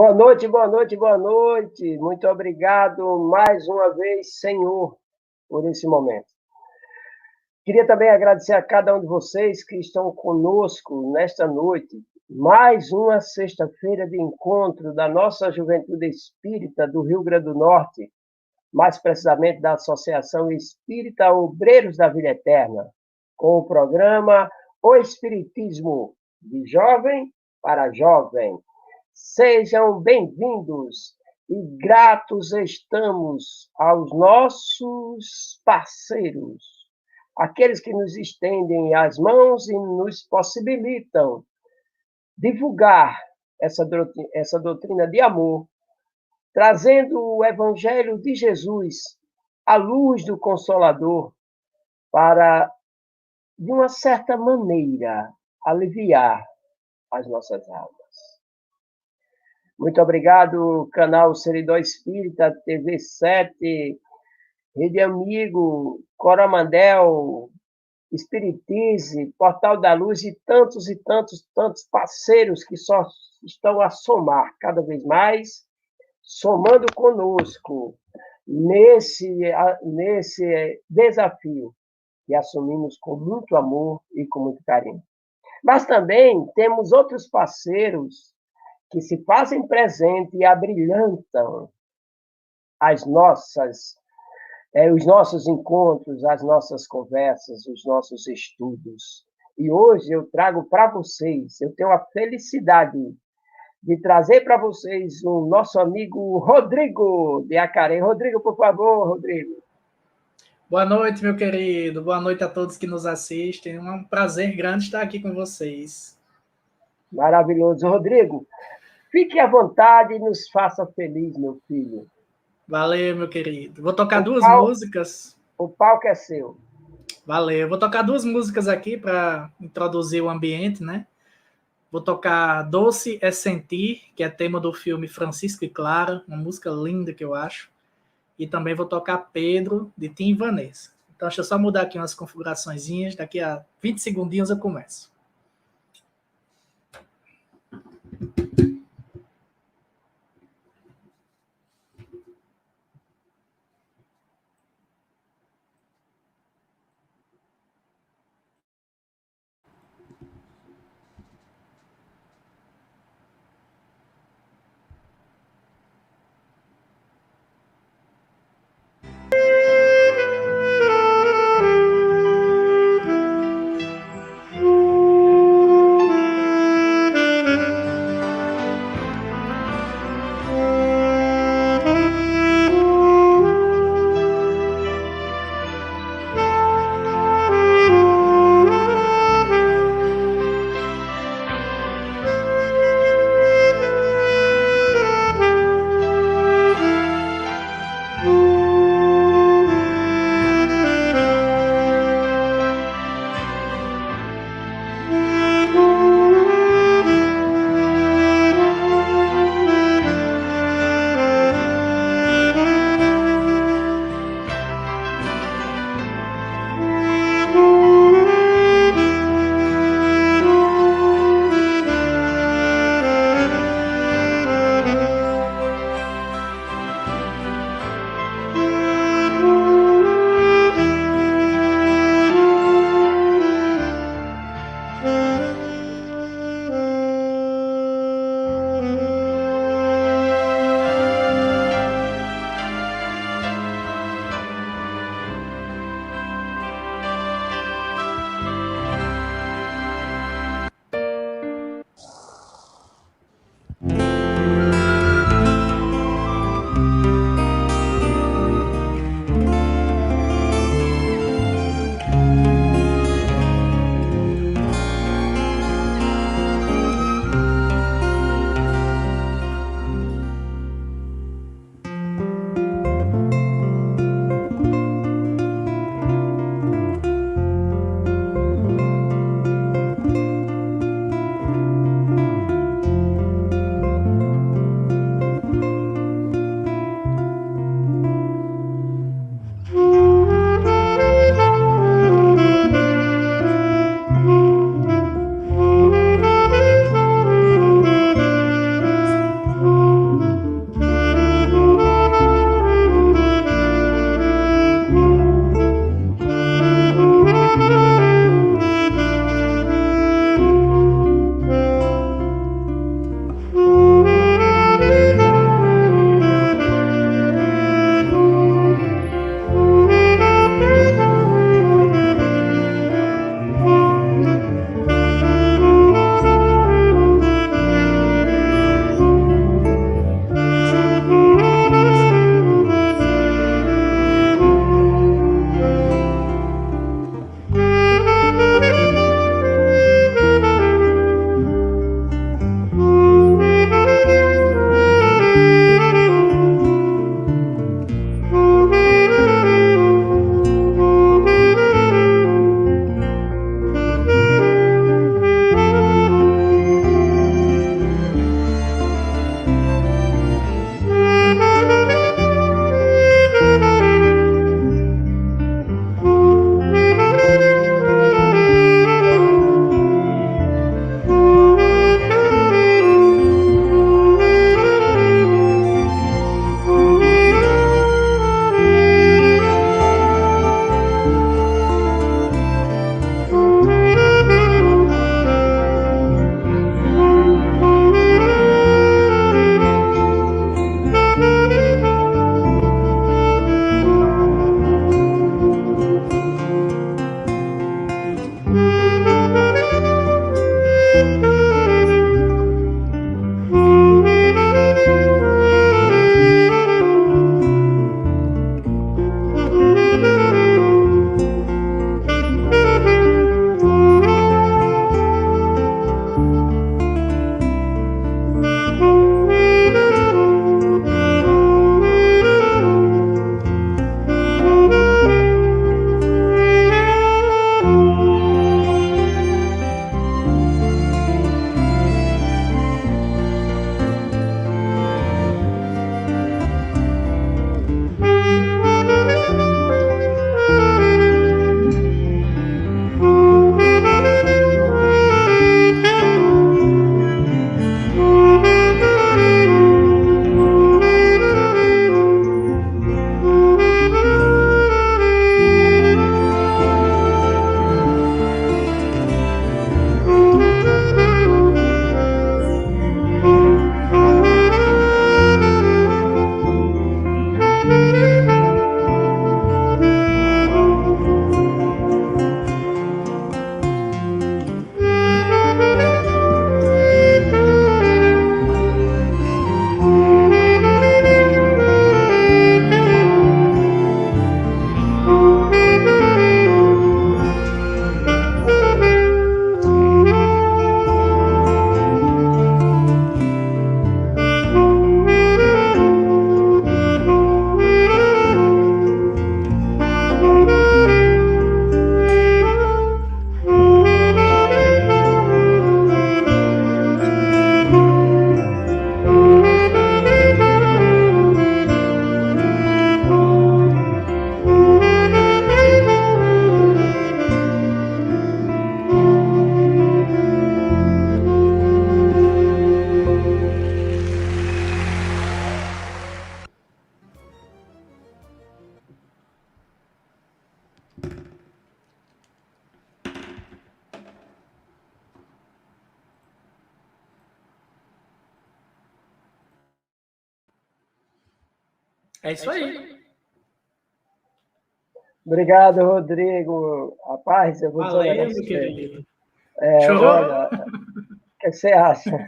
Boa noite, boa noite, boa noite. Muito obrigado mais uma vez, Senhor, por esse momento. Queria também agradecer a cada um de vocês que estão conosco nesta noite. Mais uma sexta-feira de encontro da nossa Juventude Espírita do Rio Grande do Norte, mais precisamente da Associação Espírita Obreiros da Vida Eterna, com o programa O Espiritismo de Jovem para Jovem. Sejam bem-vindos e gratos estamos aos nossos parceiros, aqueles que nos estendem as mãos e nos possibilitam divulgar essa doutrina de amor, trazendo o Evangelho de Jesus, a luz do Consolador, para, de uma certa maneira, aliviar as nossas almas. Muito obrigado, canal Seridó Espírita, TV 7, Rede Amigo, Coromandel, Espiritize, Portal da Luz e tantos parceiros que só estão a somar cada vez mais, somando conosco nesse desafio que assumimos com muito amor e com muito carinho. Mas também temos outros parceiros que se fazem presente e abrilhantam os nossos encontros, as nossas conversas, os nossos estudos. E hoje eu trago para vocês, eu tenho a felicidade de trazer para vocês o nosso amigo Rodrigo de Acaré. Rodrigo, por favor, Rodrigo. Boa noite, meu querido. Boa noite a todos que nos assistem. É um prazer grande estar aqui com vocês. Maravilhoso. Rodrigo, fique à vontade e nos faça feliz, meu filho. Valeu, meu querido. Vou tocar duas músicas. O palco é seu. Valeu. Vou tocar duas músicas aqui para introduzir o ambiente, né? Vou tocar Doce é Sentir, que é tema do filme Francisco e Clara, uma música linda que eu acho. E também vou tocar Pedro, de Tim e Vanessa. Então, deixa eu só mudar aqui umas configuraçõezinhas. Daqui a 20 segundinhos eu começo. É isso aí. Obrigado, Rodrigo. Rapaz, eu vou dizer um Valeu, negócio meu pra você. querido. Olha, Chorou? o que você acha?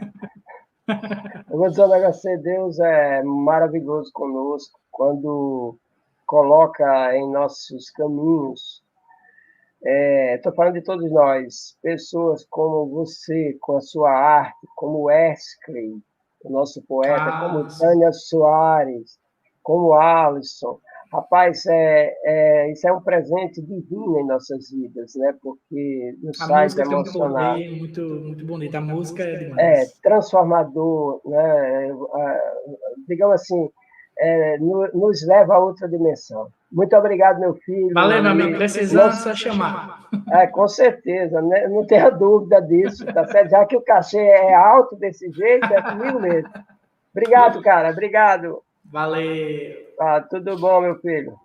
Eu vou dizer um negócio pra você, Deus é maravilhoso conosco quando coloca em nossos caminhos. Estou falando de todos nós, pessoas como você, com a sua arte, como Wesley, o nosso poeta, como Ah, sim. Tânia Soares, como Alisson. Rapaz, isso é um presente divino em nossas vidas, né? Porque nos A faz música tem um emocionar. poder muito, muito bonito. A música é demais. Transformador, né? Digamos assim, nos leva a outra dimensão. Muito obrigado, meu filho. Valeu, meu amigo. Não, Precisando, só chamar. com certeza, né? Não tenha dúvida disso, tá certo? Já que o cachê é alto desse jeito, é comigo mesmo. Obrigado, cara. Obrigado. Valeu. Tudo bom, meu filho?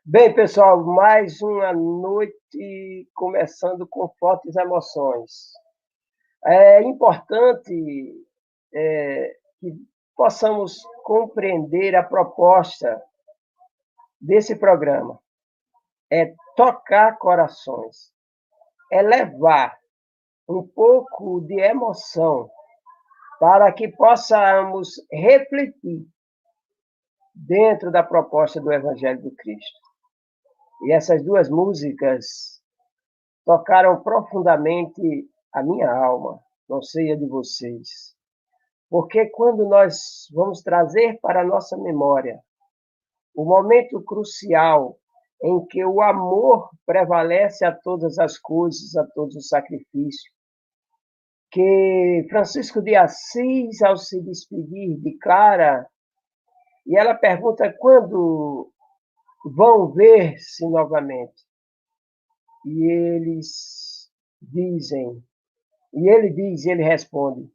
Bem, pessoal, mais uma noite começando com fortes emoções. É importante que possamos compreender a proposta desse programa. É tocar corações, é levar um pouco de emoção para que possamos refletir dentro da proposta do Evangelho do Cristo. E essas duas músicas tocaram profundamente a minha alma, não sei a de vocês. Porque quando nós vamos trazer para a nossa memória o momento crucial em que o amor prevalece a todas as coisas, a todos os sacrifícios, que Francisco de Assis, ao se despedir de Clara, e ela pergunta quando vão ver-se novamente. E eles dizem, e ele responde,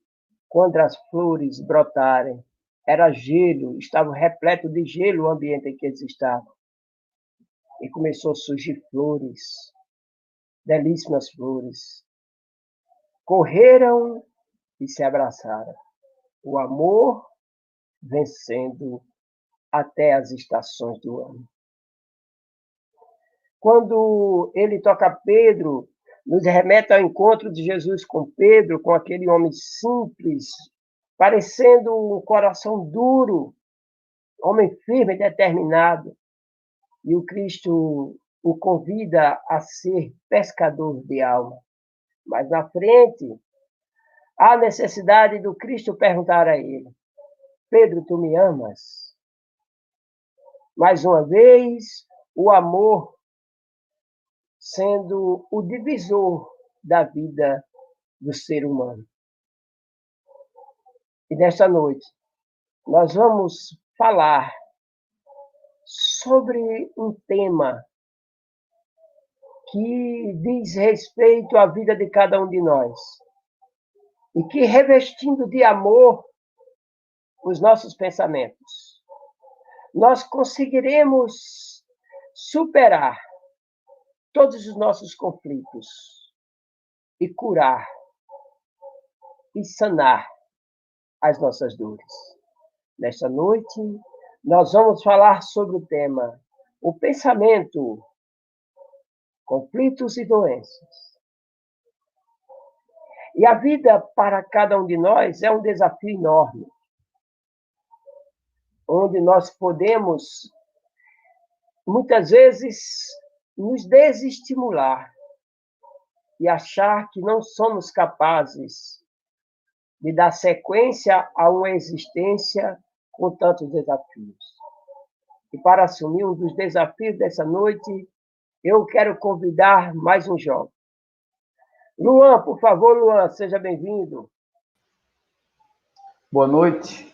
quando as flores brotarem, era gelo, estava repleto de gelo o ambiente em que eles estavam. E começou a surgir flores, belíssimas flores. Correram e se abraçaram. O amor vencendo até as estações do ano. Quando ele toca Pedro, nos remete ao encontro de Jesus com Pedro, com aquele homem simples, parecendo um coração duro, homem firme e determinado. E o Cristo o convida a ser pescador de alma. Mas na frente, há necessidade do Cristo perguntar a ele: Pedro, tu me amas? Mais uma vez, o amor sendo o divisor da vida do ser humano. E nesta noite, nós vamos falar sobre um tema que diz respeito à vida de cada um de nós. E que, revestindo de amor os nossos pensamentos, nós conseguiremos superar todos os nossos conflitos e curar e sanar as nossas dores. Nesta noite, nós vamos falar sobre o tema o pensamento, conflitos e doenças. E a vida para cada um de nós é um desafio enorme, onde nós podemos, muitas vezes, nos desestimular e achar que não somos capazes de dar sequência a uma existência com tantos desafios. E para assumir um dos desafios dessa noite, eu quero convidar mais um jovem. Luan, por favor, Luan, seja bem-vindo. Boa noite,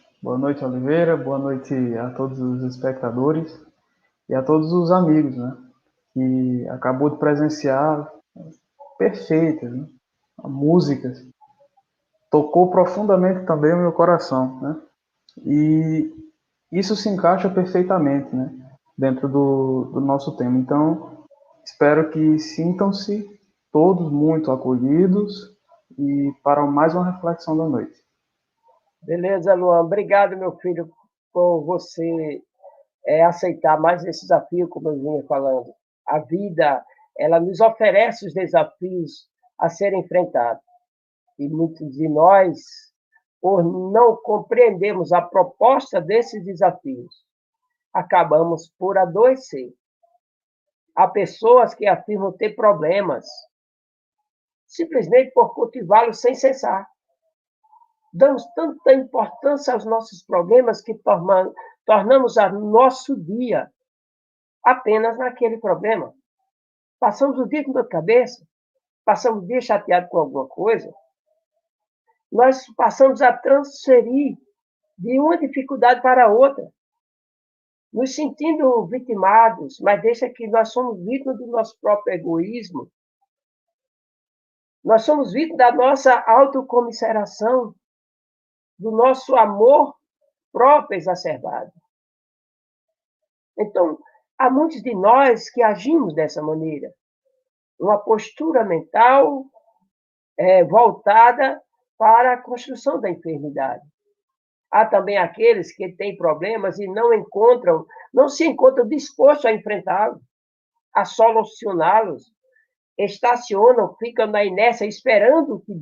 Oliveira, boa noite a todos os espectadores e a todos os amigos, né, que acabou de presenciar perfeitas, né, a música tocou profundamente também o meu coração, né, e isso se encaixa perfeitamente, né, dentro do nosso tema. Então, espero que sintam-se todos muito acolhidos e para mais uma reflexão da noite. Beleza, Luan. Obrigado, meu filho, por você aceitar mais esse desafio, como eu vinha falando. A vida, ela nos oferece os desafios a serem enfrentados. E muitos de nós, por não compreendermos a proposta desses desafios, acabamos por adoecer. Há pessoas que afirmam ter problemas, simplesmente por cultivá-los sem cessar. Damos tanta importância aos nossos problemas que tornamos o nosso dia apenas naquele problema. Passamos o dia com dor de cabeça, passamos o dia chateado com alguma coisa, nós passamos a transferir de uma dificuldade para outra, nos sentindo vitimados, mas deixa que nós somos vítimas do nosso próprio egoísmo, nós somos vítimas da nossa autocomiseração, do nosso amor próprio exacerbado. Então, há muitos de nós que agimos dessa maneira, uma postura mental voltada para a construção da enfermidade. Há também aqueles que têm problemas e não se encontram dispostos a enfrentá-los, a solucioná-los, estacionam, ficam na inércia, esperando que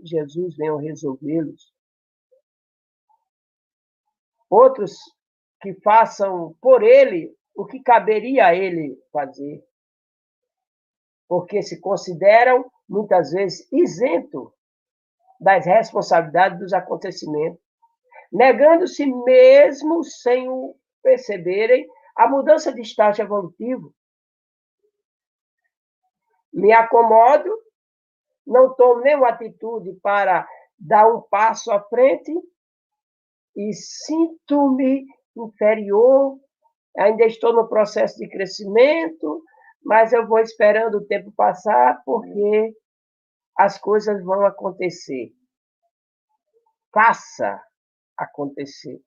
Jesus venha resolvê-los. Outros que façam por ele o que caberia a ele fazer, porque se consideram, muitas vezes, isentos das responsabilidades dos acontecimentos, negando-se mesmo sem o perceberem a mudança de estágio evolutivo. Me acomodo, não tomo nenhuma atitude para dar um passo à frente e sinto-me inferior, ainda estou no processo de crescimento, mas eu vou esperando o tempo passar porque as coisas vão acontecer. Faça acontecer.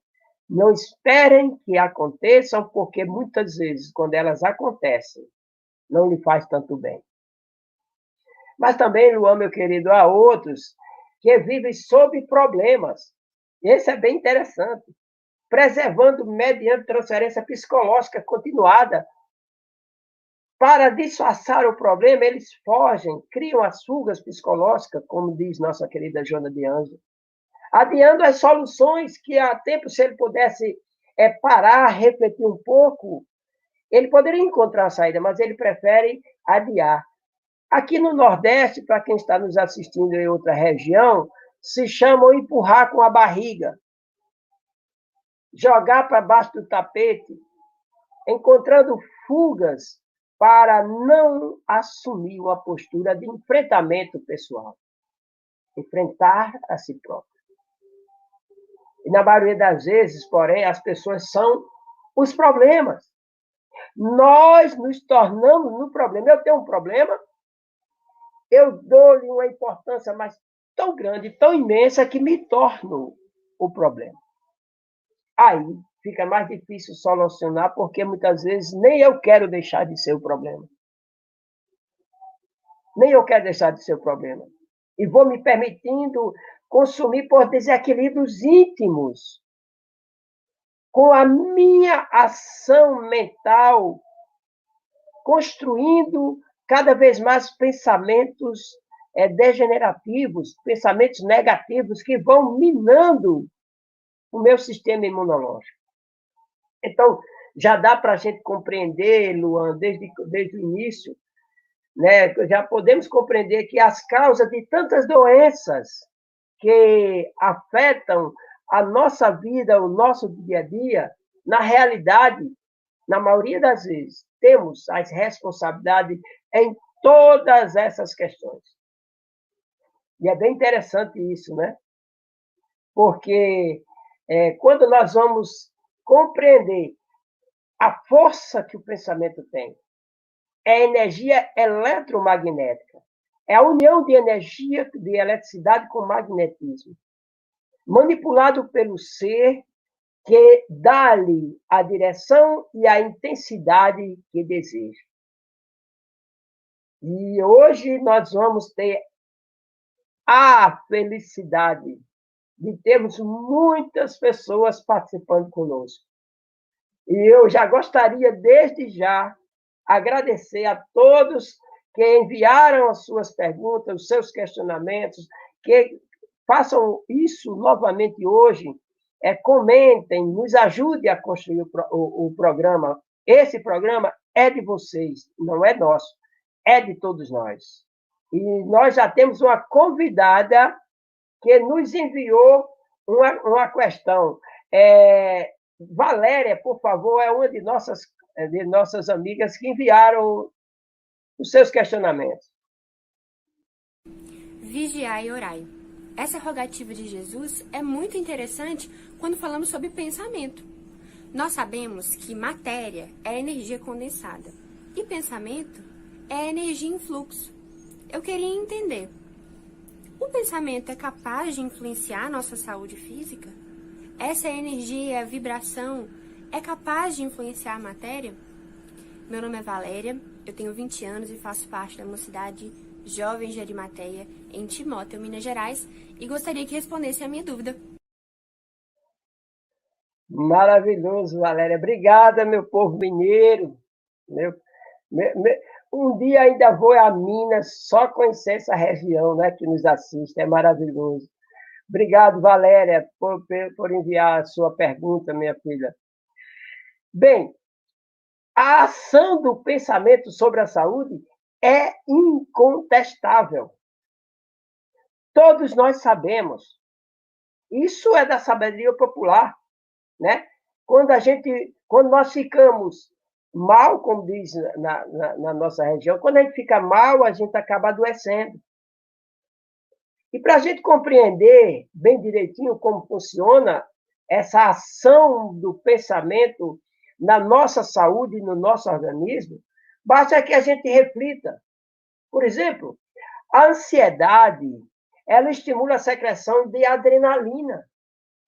Não esperem que aconteçam, porque muitas vezes, quando elas acontecem, não lhe faz tanto bem. Mas também, Luan, meu querido, há outros que vivem sob problemas. Esse é bem interessante. Preservando mediante transferência psicológica continuada. Para disfarçar o problema, eles fogem, criam as fugas psicológicas, como diz nossa querida Joana de Anjos, adiando as soluções que há tempo, se ele pudesse parar, refletir um pouco, ele poderia encontrar a saída, mas ele prefere adiar. Aqui no Nordeste, para quem está nos assistindo em outra região, se chama empurrar com a barriga, jogar para baixo do tapete, encontrando fugas para não assumir uma postura de enfrentamento pessoal, enfrentar a si próprio. E na maioria das vezes, porém, as pessoas são os problemas. Nós nos tornamos no problema. Eu tenho um problema, eu dou-lhe uma importância mais tão grande, tão imensa, que me torno o problema. Aí fica mais difícil solucionar, porque muitas vezes nem eu quero deixar de ser o problema. Nem eu quero deixar de ser o problema. E vou me permitindo consumir por desequilíbrios íntimos, com a minha ação mental, construindo cada vez mais pensamentos degenerativos, pensamentos negativos que vão minando o meu sistema imunológico. Então, já dá para a gente compreender, Luan, desde o início, né? Já podemos compreender que as causas de tantas doenças que afetam a nossa vida, o nosso dia a dia, na realidade, na maioria das vezes, temos as responsabilidades em todas essas questões. E é bem interessante isso, né? Porque quando nós vamos compreender a força que o pensamento tem, é energia eletromagnética, é a união de energia, de eletricidade com magnetismo, manipulado pelo ser que dá-lhe a direção e a intensidade que deseja. E hoje nós vamos ter a felicidade de termos muitas pessoas participando conosco. E eu já gostaria, desde já, agradecer a todos que enviaram as suas perguntas, os seus questionamentos, que façam isso novamente hoje, comentem, nos ajudem a construir o programa. Esse programa é de vocês, não é nosso, é de todos nós. E nós já temos uma convidada que nos enviou uma questão. Valéria, por favor, é uma de nossas amigas que enviaram os seus questionamentos. Vigiai e orai. Essa rogativa de Jesus é muito interessante quando falamos sobre pensamento. Nós sabemos que matéria é energia condensada e pensamento é energia em fluxo. Eu queria entender, o pensamento é capaz de influenciar a nossa saúde física? Essa energia, a vibração, é capaz de influenciar a matéria? Meu nome é Valéria, eu tenho 20 anos e faço parte da Mocidade Jovem de Arimateia, em Timóteo, Minas Gerais, e gostaria que respondesse a minha dúvida. Maravilhoso, Valéria. Obrigada, meu povo mineiro. Um dia ainda vou a Minas, só conhecer essa região, né, que nos assiste. É maravilhoso. Obrigado, Valéria, por enviar a sua pergunta, minha filha. Bem, a ação do pensamento sobre a saúde é incontestável. Todos nós sabemos. Isso é da sabedoria popular, né? Quando nós ficamos mal, como diz na nossa região, quando a gente fica mal, a gente acaba adoecendo. E para a gente compreender bem direitinho como funciona essa ação do pensamento na nossa saúde e no nosso organismo, basta que a gente reflita. Por exemplo, a ansiedade, ela estimula a secreção de adrenalina,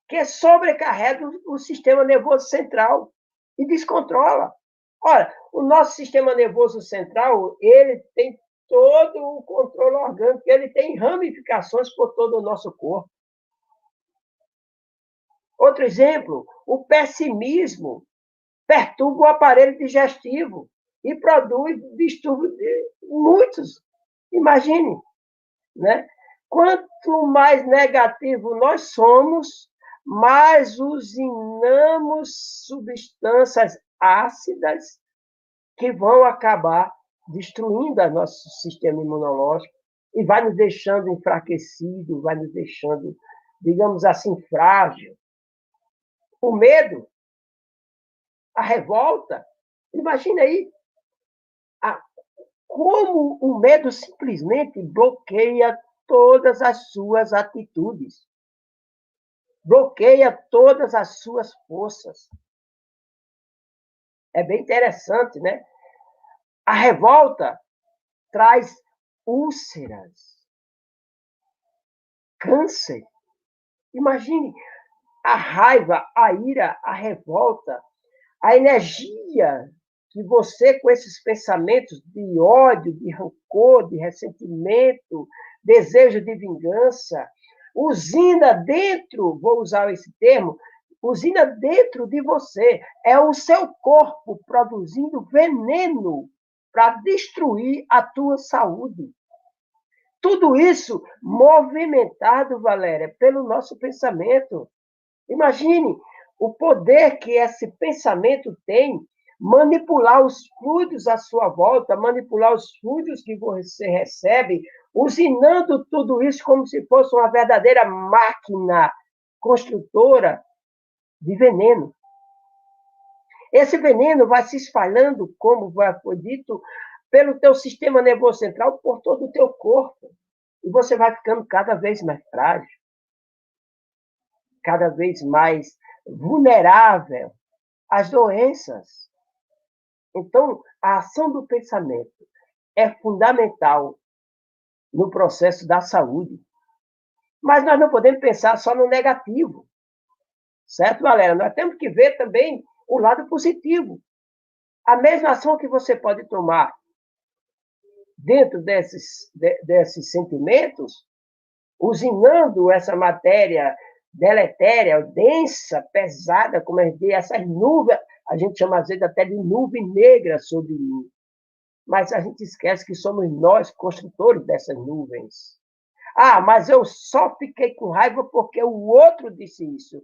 que sobrecarrega o sistema nervoso central e descontrola. Olha, o nosso sistema nervoso central, ele tem todo o controle orgânico, ele tem ramificações por todo o nosso corpo. Outro exemplo, o pessimismo perturba o aparelho digestivo e produz distúrbios de muitos. Imagine, né? Quanto mais negativo nós somos, mais usinamos substâncias ácidas que vão acabar destruindo o nosso sistema imunológico e vai nos deixando enfraquecido, vai nos deixando, digamos assim, frágil. O medo, a revolta, imagina aí como o medo simplesmente bloqueia todas as suas atitudes, bloqueia todas as suas forças. É bem interessante, né? A revolta traz úlceras, câncer. Imagine a raiva, a ira, a revolta, a energia que você, com esses pensamentos de ódio, de rancor, de ressentimento, desejo de vingança, usina dentro, vou usar esse termo, usina dentro de você. É o seu corpo produzindo veneno para destruir a tua saúde. Tudo isso movimentado, Valéria, pelo nosso pensamento. Imagine o poder que esse pensamento tem, manipular os fluidos à sua volta, manipular os fluidos que você recebe, usinando tudo isso como se fosse uma verdadeira máquina construtora de veneno. Esse veneno vai se espalhando, como foi dito, pelo teu sistema nervoso central, por todo o teu corpo. E você vai ficando cada vez mais frágil, cada vez mais vulnerável às doenças. Então, a ação do pensamento é fundamental no processo da saúde. Mas nós não podemos pensar só no negativo. Certo, galera? Nós temos que ver também o lado positivo. A mesma ação que você pode tomar dentro desses sentimentos, usinando essa matéria deletéria, densa, pesada, como a gente diz, essas nuvens, A gente chama, às vezes, até de nuvem negra sobre mim. Mas a gente esquece que somos nós, construtores dessas nuvens. Ah, mas eu só fiquei com raiva porque o outro disse isso.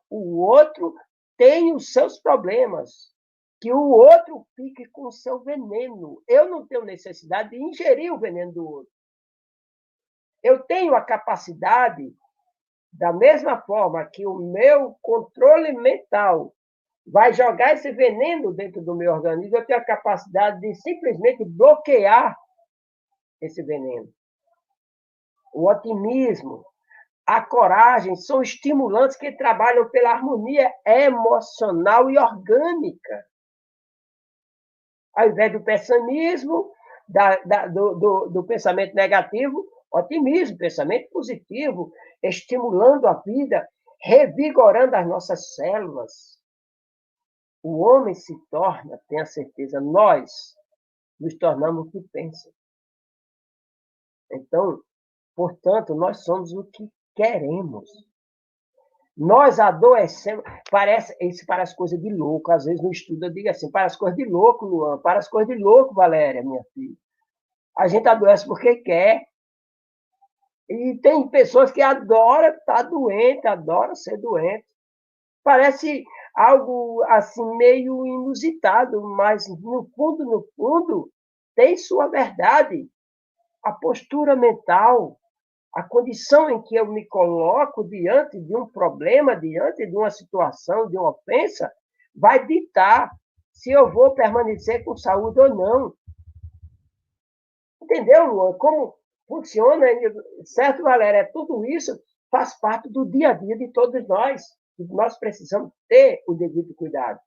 O outro tem os seus problemas. Que o outro fique com o seu veneno. Eu não tenho necessidade de ingerir o veneno do outro. Eu tenho a capacidade, da mesma forma que o meu controle mental vai jogar esse veneno dentro do meu organismo, eu tenho a capacidade de simplesmente bloquear esse veneno. O otimismo, a coragem são estimulantes que trabalham pela harmonia emocional e orgânica. Ao invés do pessimismo, do pensamento negativo, otimismo, pensamento positivo, estimulando a vida, revigorando as nossas células. O homem se torna, tenha certeza, nós nos tornamos o que pensa. Então, portanto, nós somos o que queremos. Nós adoecemos, isso parece coisa de louco, às vezes no estudo eu digo assim, parece coisa de louco, Luan, parece coisa de louco, Valéria, minha filha. A gente adoece porque quer. E tem pessoas que adoram estar doente, adoram ser doente. Parece algo assim meio inusitado, mas no fundo, tem sua verdade. A postura mental, a condição em que eu me coloco diante de um problema, diante de uma situação, de uma ofensa, vai ditar se eu vou permanecer com saúde ou não. Entendeu, Luan? Como funciona, certo, Valéria? Tudo isso faz parte do dia a dia de todos nós. Nós precisamos ter o devido cuidado.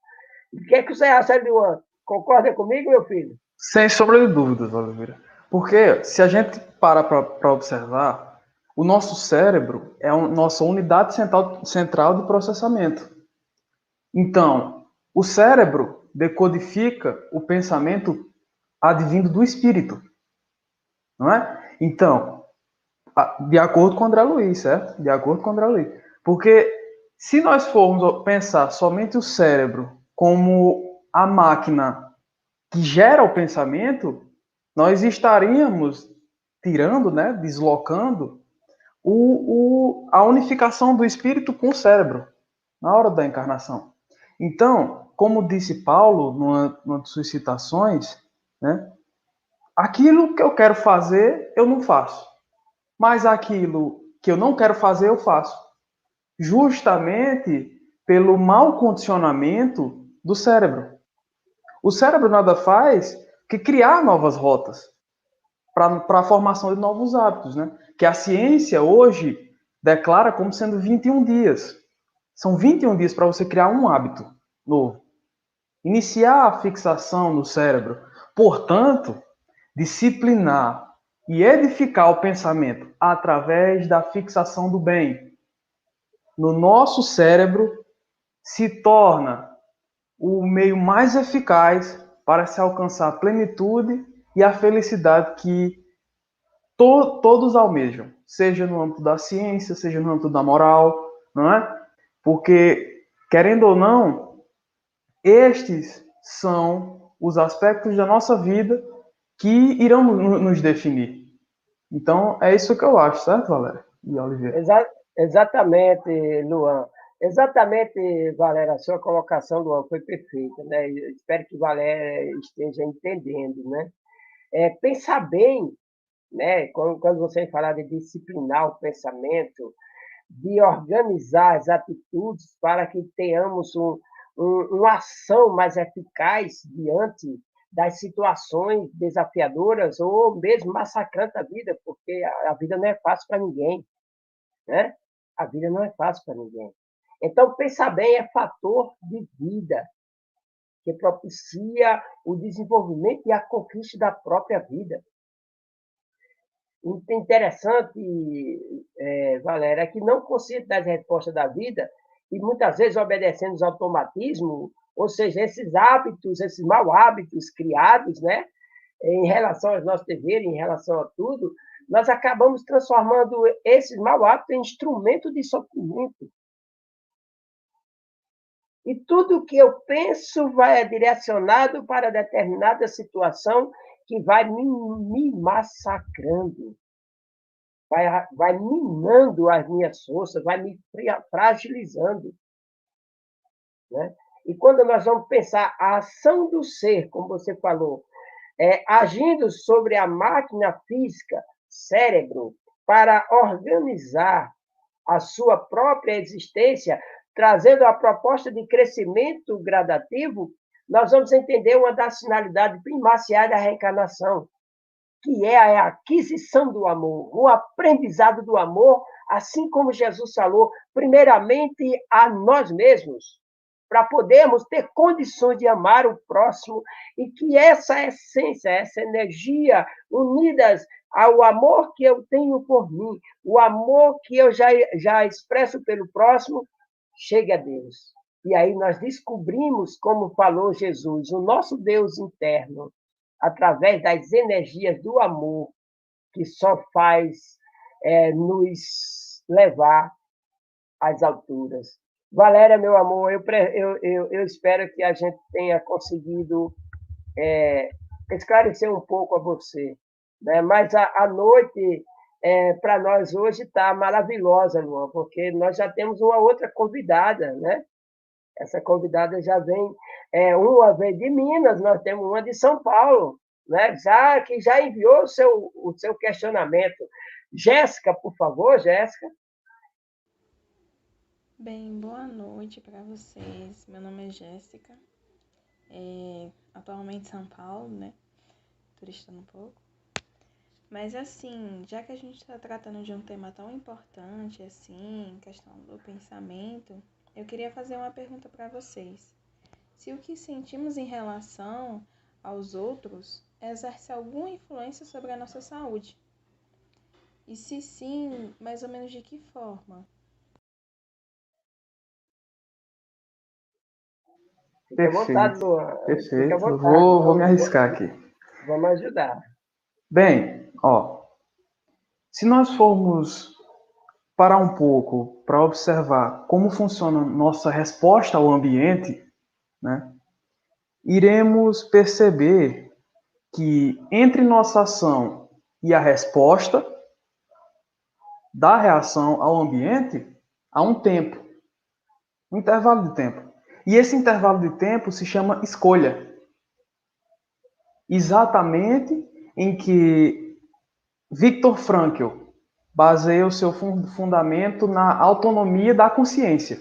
O que é que você acha, Luan? Concorda comigo, meu filho? Sem sombra de dúvidas, Oliveira. Porque se a gente para observar, o nosso cérebro é a nossa unidade central de processamento. Então, o cérebro decodifica o pensamento advindo do espírito, não é? Então, de acordo com André Luiz, certo? De acordo com André Luiz. Porque se nós formos pensar somente o cérebro como a máquina que gera o pensamento, nós estaríamos tirando, né, deslocando a unificação do espírito com o cérebro na hora da encarnação. Então, como disse Paulo, numa de suas citações, né, aquilo que eu quero fazer, eu não faço. Mas aquilo que eu não quero fazer, eu faço. Justamente pelo mau condicionamento do cérebro. O cérebro nada faz que criar novas rotas para a formação de novos hábitos, né? Que a ciência hoje declara como sendo 21 dias. São 21 dias para você criar um hábito novo. Iniciar a fixação no cérebro. Portanto, disciplinar e edificar o pensamento através da fixação do bem no nosso cérebro se torna o meio mais eficaz para se alcançar a plenitude e a felicidade que todos almejam, seja no âmbito da ciência, seja no âmbito da moral, não é? Porque, querendo ou não, estes são os aspectos da nossa vida que irão nos definir. Então, é isso que eu acho, certo, Valéria e Oliveira? Exatamente, Luan. Exatamente, Valéria, a sua colocação, Luan, foi perfeita, né? Eu espero que Valéria esteja entendendo, né? Pensar bem, né? Quando você falar de disciplinar o pensamento, de organizar as atitudes para que tenhamos uma ação mais eficaz diante das situações desafiadoras ou mesmo massacrantes da vida, porque a vida não é fácil para ninguém, né? A vida não é fácil para ninguém. Então, pensar bem é fator de vida, que propicia o desenvolvimento e a conquista da própria vida. Interessante, Valéria, é que não consciente das respostas da vida e muitas vezes obedecendo os automatismos, ou seja, esses hábitos, esses maus hábitos criados, né, em relação aos nossos deveres, em relação a tudo, nós acabamos transformando esses maus hábitos em instrumento de sofrimento. E tudo que eu penso vai direcionado para determinada situação que vai me massacrando, vai minando as minhas forças, vai me fragilizando, né? E quando nós vamos pensar a ação do ser, como você falou, agindo sobre a máquina física, cérebro, para organizar a sua própria existência, trazendo a proposta de crescimento gradativo, nós vamos entender uma das finalidades primárias da reencarnação, que é a aquisição do amor, o aprendizado do amor, assim como Jesus falou, primeiramente a nós mesmos, para podermos ter condições de amar o próximo e que essa essência, essa energia, unidas ao amor que eu tenho por mim, o amor que eu já expresso pelo próximo, chegue a Deus. E aí nós descobrimos, como falou Jesus, o nosso Deus interno, através das energias do amor, que só faz nos levar às alturas. Valéria, meu amor, eu espero que a gente tenha conseguido esclarecer um pouco a você, né? Mas a noite, para nós hoje, está maravilhosa, Luan, porque nós já temos uma outra convidada, né? Essa convidada já vem, uma vem de Minas, nós temos uma de São Paulo, né? Que já enviou o seu questionamento. Jéssica, por favor, Jéssica. Bem, boa noite para vocês. Meu nome é Jéssica, atualmente em São Paulo, né? Turistando um pouco. Mas assim, já que a gente está tratando de um tema tão importante assim, questão do pensamento, eu queria fazer uma pergunta para vocês. Se o que sentimos em relação aos outros exerce alguma influência sobre a nossa saúde? E se sim, mais ou menos de que forma? Fique à vontade, Luan. Perfeito. Eu vou me arriscar aqui. Vamos ajudar. Bem, se nós formos parar um pouco para observar como funciona nossa resposta ao ambiente, né, iremos perceber que entre nossa ação e a resposta da reação ao ambiente há um tempo, um intervalo de tempo. E esse intervalo de tempo se chama escolha. Exatamente em que Viktor Frankl baseia o seu fundamento na autonomia da consciência,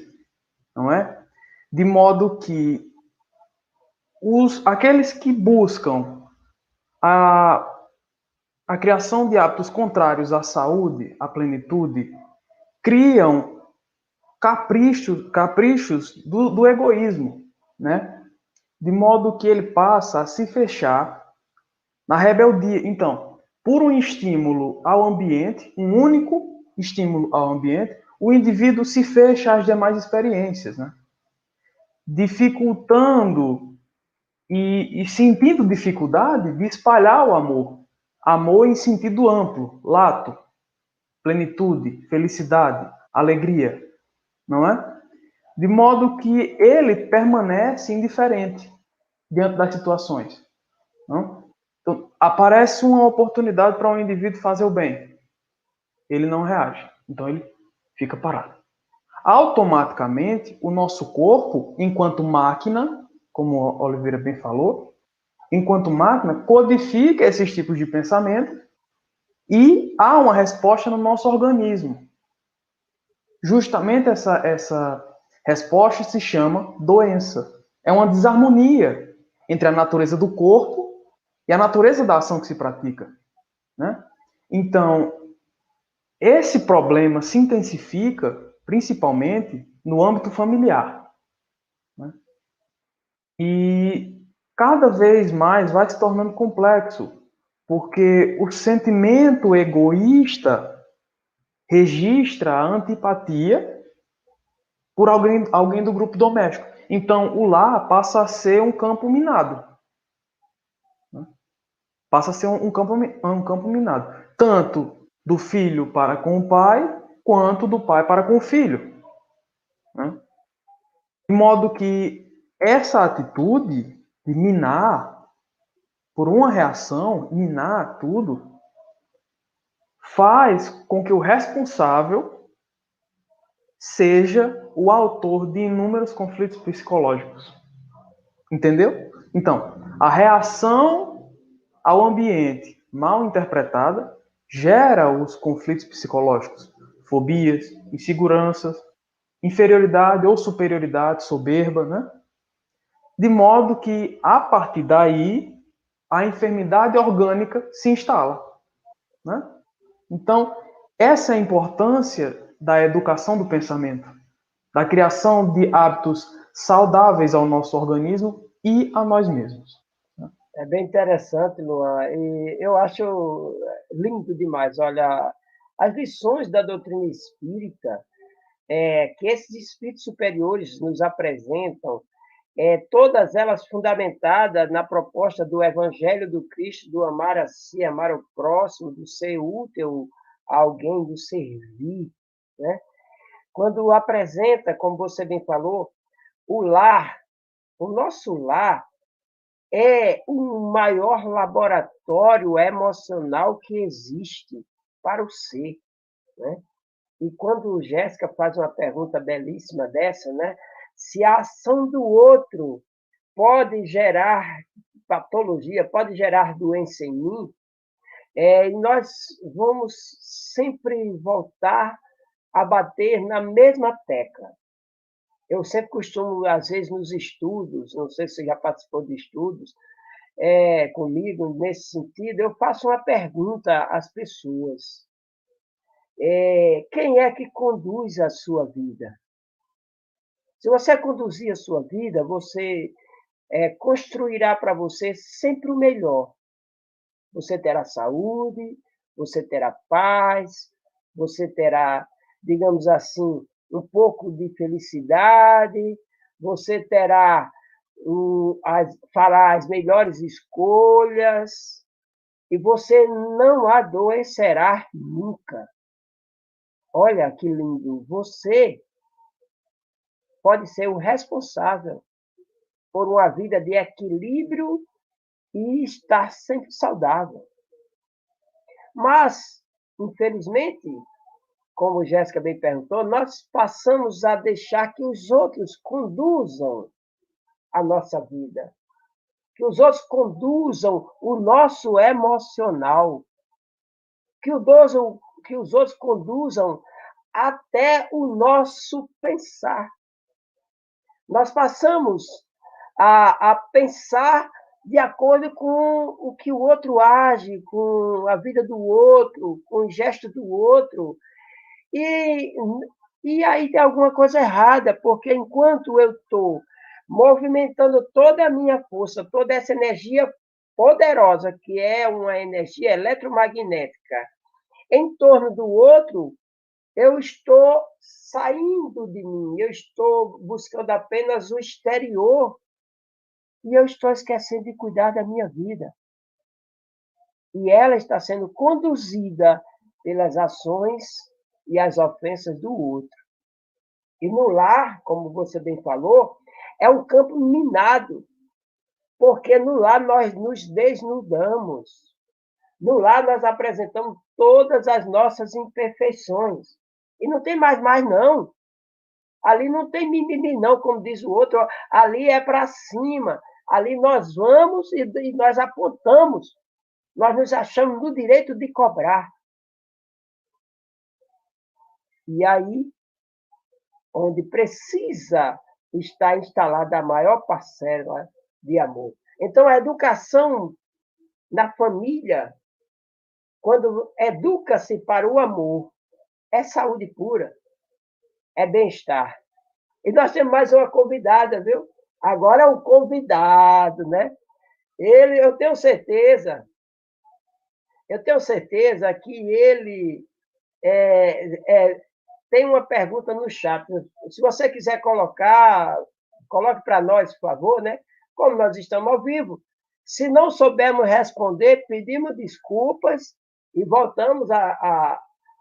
não é? De modo que aqueles que buscam a criação de hábitos contrários à saúde, à plenitude, criam caprichos do egoísmo, né? De modo que ele passa a se fechar na rebeldia. Então, por um estímulo ao ambiente, um único estímulo ao ambiente, o indivíduo se fecha às demais experiências, né? Dificultando e sentindo dificuldade de espalhar o amor. Amor em sentido amplo, lato, plenitude, felicidade, alegria, não é? De modo que ele permanece indiferente diante das situações. Não? Então, aparece uma oportunidade para um indivíduo fazer o bem. Ele não reage. Então, ele fica parado. Automaticamente, o nosso corpo, enquanto máquina, como a Oliveira bem falou, enquanto máquina, codifica esses tipos de pensamento e há uma resposta no nosso organismo. Justamente essa resposta se chama doença. É uma desarmonia entre a natureza do corpo e a natureza da ação que se pratica, né? Então, esse problema se intensifica principalmente no âmbito familiar, né? E cada vez mais vai se tornando complexo, porque o sentimento egoísta registra a antipatia por alguém do grupo doméstico. Então, o lar passa a ser um campo minado. Passa a ser um campo minado. Tanto do filho para com o pai, quanto do pai para com o filho. De modo que essa atitude de minar, por uma reação, minar tudo, faz com que o responsável seja o autor de inúmeros conflitos psicológicos. Entendeu? Então, a reação ao ambiente mal interpretada gera os conflitos psicológicos, fobias, inseguranças, inferioridade ou superioridade, soberba, né? De modo que, a partir daí, a enfermidade orgânica se instala, né? Então, essa é a importância da educação do pensamento, da criação de hábitos saudáveis ao nosso organismo e a nós mesmos. É bem interessante, Luan, e eu acho lindo demais. Olha, as lições da doutrina espírita, que esses espíritos superiores nos apresentam, todas elas fundamentadas na proposta do Evangelho do Cristo, do amar a si, amar o próximo, do ser útil a alguém, do servir, né? Quando apresenta, como você bem falou, o lar, o nosso lar é o maior laboratório emocional que existe para o ser, né? E quando Jéssica faz uma pergunta belíssima dessa, né? Se a ação do outro pode gerar patologia, pode gerar doença em mim, e nós vamos sempre voltar a bater na mesma tecla. Eu sempre costumo, às vezes, nos estudos, não sei se você já participou de estudos, comigo nesse sentido, eu faço uma pergunta às pessoas. Quem é que conduz a sua vida? Se você conduzir a sua vida, você construirá para você sempre o melhor. Você terá saúde, você terá paz, você terá, digamos assim, um pouco de felicidade, você terá fará as melhores escolhas e você não adoecerá nunca. Olha que lindo! Você pode ser o responsável por uma vida de equilíbrio e estar sempre saudável. Mas, infelizmente, como Jéssica bem perguntou, nós passamos a deixar que os outros conduzam a nossa vida, que os outros conduzam o nosso emocional, que os outros conduzam até o nosso pensar. Nós passamos a pensar de acordo com o que o outro age, com a vida do outro, com o gesto do outro. E aí tem alguma coisa errada, porque enquanto eu estou movimentando toda a minha força, toda essa energia poderosa, que é uma energia eletromagnética, em torno do outro, eu estou saindo de mim, eu estou buscando apenas o exterior e eu estou esquecendo de cuidar da minha vida. E ela está sendo conduzida pelas ações e as ofensas do outro. E no lar, como você bem falou, é um campo minado, porque no lar nós nos desnudamos. No lar nós apresentamos todas as nossas imperfeições. E não tem mais, não. Ali não tem mimimi, não, como diz o outro. Ali é para cima. Ali nós vamos e nós apontamos. Nós nos achamos no direito de cobrar. E aí, onde precisa estar instalada a maior parcela de amor. Então, a educação na família, quando educa-se para o amor, é saúde pura, é bem-estar. E nós temos mais uma convidada, viu? Agora é um convidado, né? Eu tenho certeza que ele tem uma pergunta no chat. Se você quiser coloque para nós, por favor, né? Como nós estamos ao vivo. Se não soubermos responder, pedimos desculpas e voltamos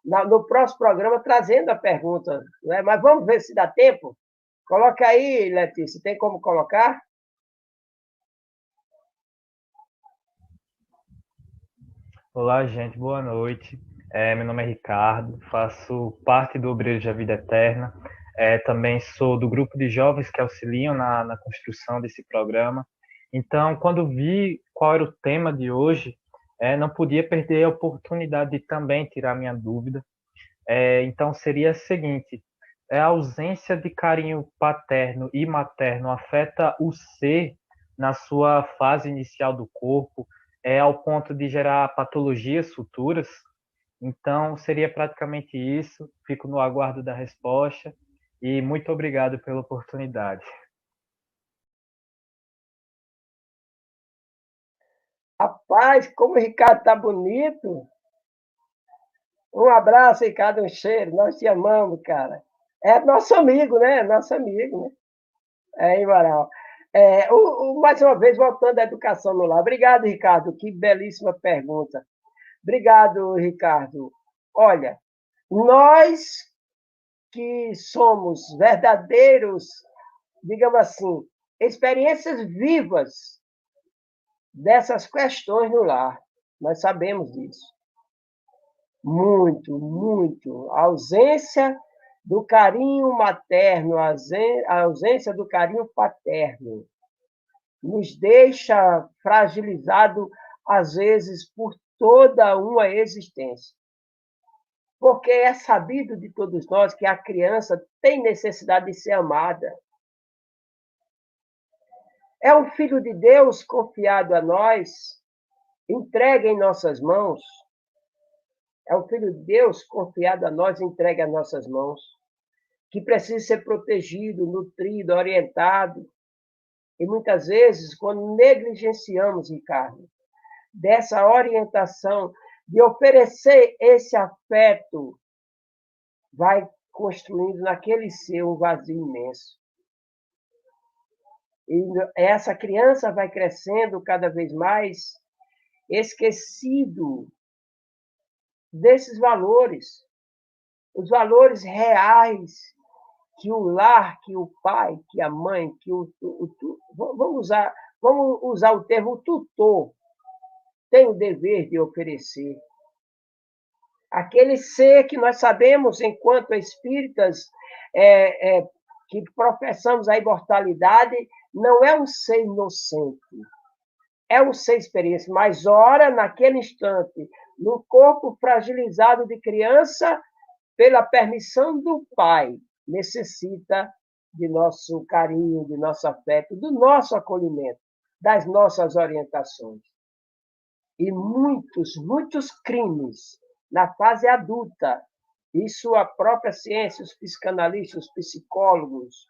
no próximo programa trazendo a pergunta. Né? Mas vamos ver se dá tempo. Coloca aí, Letícia. Tem como colocar? Olá, gente, boa noite. Meu nome é Ricardo, faço parte do Obreiros da Vida Eterna. Também sou do grupo de jovens que auxiliam na construção desse programa. Então, quando vi qual era o tema de hoje, não podia perder a oportunidade de também tirar minha dúvida. Então, seria o seguinte: a ausência de carinho paterno e materno afeta o ser na sua fase inicial do corpo, ao ponto de gerar patologias futuras? Então, seria praticamente isso. Fico no aguardo da resposta e muito obrigado pela oportunidade. Rapaz, como o Ricardo tá bonito. Um abraço, Ricardo, um cheiro. Nós te amamos, cara. É nosso amigo, né? Nosso amigo, né? É, imoral. Mais uma vez, voltando à educação no lar. Obrigado, Ricardo. Que belíssima pergunta. Obrigado, Ricardo. Olha, nós que somos verdadeiros, digamos assim, experiências vivas dessas questões no lar, nós sabemos disso. Muito, muito. A ausência do carinho materno, a ausência do carinho paterno, nos deixa fragilizado, às vezes, por toda uma existência. Porque é sabido de todos nós que a criança tem necessidade de ser amada. É um filho de Deus confiado a nós, entregue em nossas mãos. É um filho de Deus confiado a nós, entregue às nossas mãos, que precisa ser protegido, nutrido, orientado. E muitas vezes, quando negligenciamos, Ricardo, dessa orientação, de oferecer esse afeto, vai construindo naquele ser um vazio imenso. E essa criança vai crescendo cada vez mais esquecido desses valores, os valores reais que o lar, que o pai, que a mãe, que vamos usar o termo tutor, tem o dever de oferecer. Aquele ser que nós sabemos, enquanto espíritas, que professamos a imortalidade, não é um ser inocente, é um ser experiência, mas ora, naquele instante, no corpo fragilizado de criança, pela permissão do pai, necessita de nosso carinho, de nosso afeto, do nosso acolhimento, das nossas orientações. E muitos, muitos crimes na fase adulta, isso a própria ciência, os psicanalistas, os psicólogos,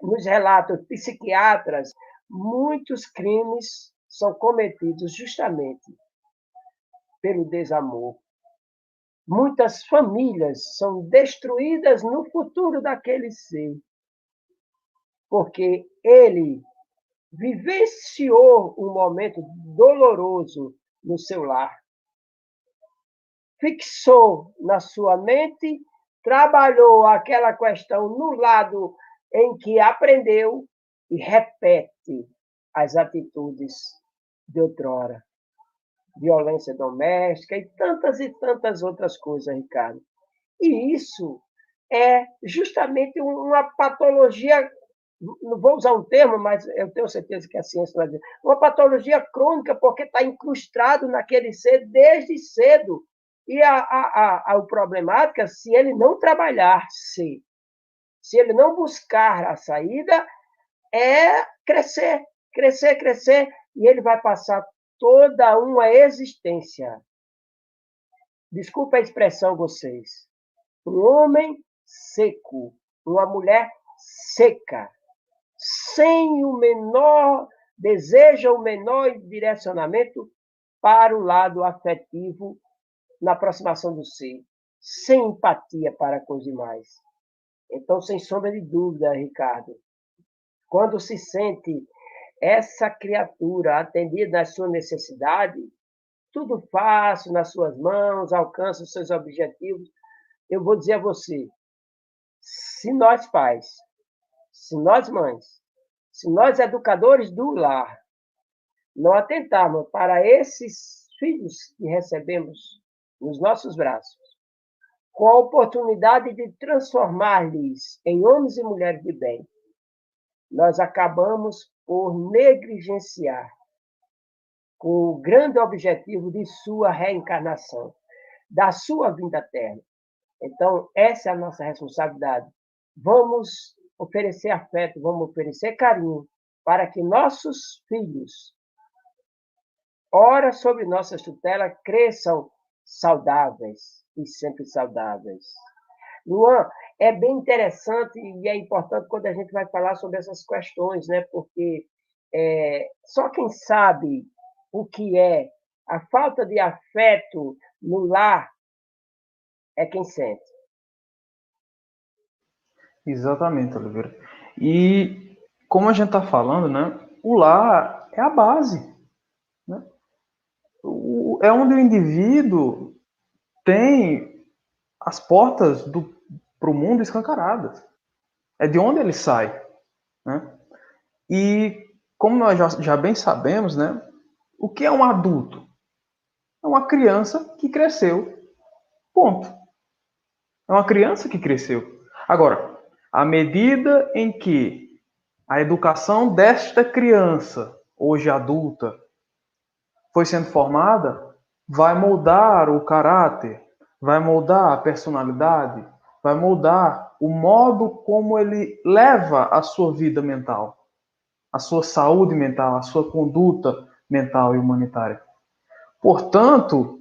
nos relatam, psiquiatras, muitos crimes são cometidos justamente pelo desamor. Muitas famílias são destruídas no futuro daquele ser, porque ele vivenciou um momento doloroso no seu lar, fixou na sua mente, trabalhou aquela questão no lado em que aprendeu e repete as atitudes de outrora. Violência doméstica e tantas outras coisas, Ricardo. E isso é justamente uma patologia, não vou usar um termo, mas eu tenho certeza que a ciência vai dizer, uma patologia crônica, porque está incrustado naquele ser desde cedo. E a problemática, se ele não trabalhar, se ele não buscar a saída, é crescer, e ele vai passar toda uma existência. Desculpa a expressão, vocês. Um homem seco, uma mulher seca, sem o menor desejo, o menor direcionamento para o lado afetivo na aproximação do ser, sem empatia para com os demais. Então, sem sombra de dúvida, Ricardo, quando se sente essa criatura atendida às suas necessidades, tudo fácil nas suas mãos, alcança os seus objetivos, eu vou dizer a você, se nós pais, se nós mães, se nós educadores do lar, não atentarmos para esses filhos que recebemos nos nossos braços, com a oportunidade de transformar-lhes em homens e mulheres de bem, nós acabamos por negligenciar com o grande objetivo de sua reencarnação, da sua vinda à Terra. Então, essa é a nossa responsabilidade. Vamos oferecer afeto, vamos oferecer carinho, para que nossos filhos, ora sob nossa tutela, cresçam saudáveis e sempre saudáveis. Luan, é bem interessante e é importante quando a gente vai falar sobre essas questões, né? Porque só quem sabe o que é a falta de afeto no lar é quem sente. Exatamente, Oliveira. E como a gente está falando, né? O lar é a base, né? É onde o indivíduo tem as portas para o mundo escancaradas. É de onde ele sai, né? E como nós já bem sabemos, né? O que é um adulto? É uma criança que cresceu. Ponto. É uma criança que cresceu. Agora, à medida em que a educação desta criança, hoje adulta, foi sendo formada, vai moldar o caráter, vai moldar a personalidade, vai moldar o modo como ele leva a sua vida mental, a sua saúde mental, a sua conduta mental e humanitária. Portanto,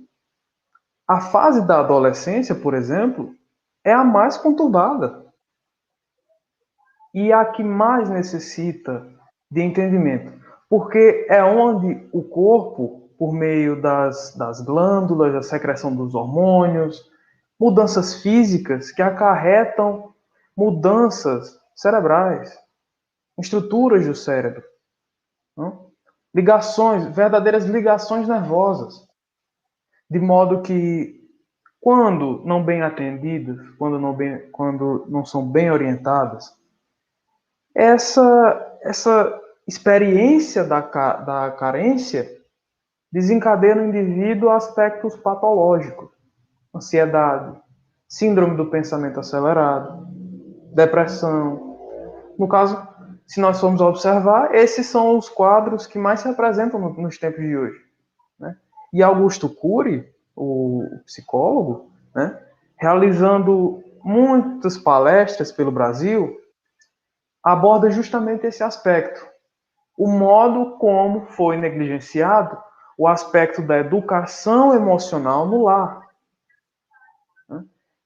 a fase da adolescência, por exemplo, é a mais conturbada e a que mais necessita de entendimento, porque é onde o corpo, por meio das glândulas, da secreção dos hormônios, mudanças físicas que acarretam mudanças cerebrais, estruturas do cérebro, não? Ligações, verdadeiras ligações nervosas, de modo que quando não bem atendidas, quando não são bem orientadas, essa experiência da carência desencadeia no indivíduo aspectos patológicos, ansiedade, síndrome do pensamento acelerado, depressão. No caso, se nós formos observar, esses são os quadros que mais se apresentam nos tempos de hoje, né? E Augusto Cury, o psicólogo, né, realizando muitas palestras pelo Brasil, aborda justamente esse aspecto. O modo como foi negligenciado o aspecto da educação emocional no lar.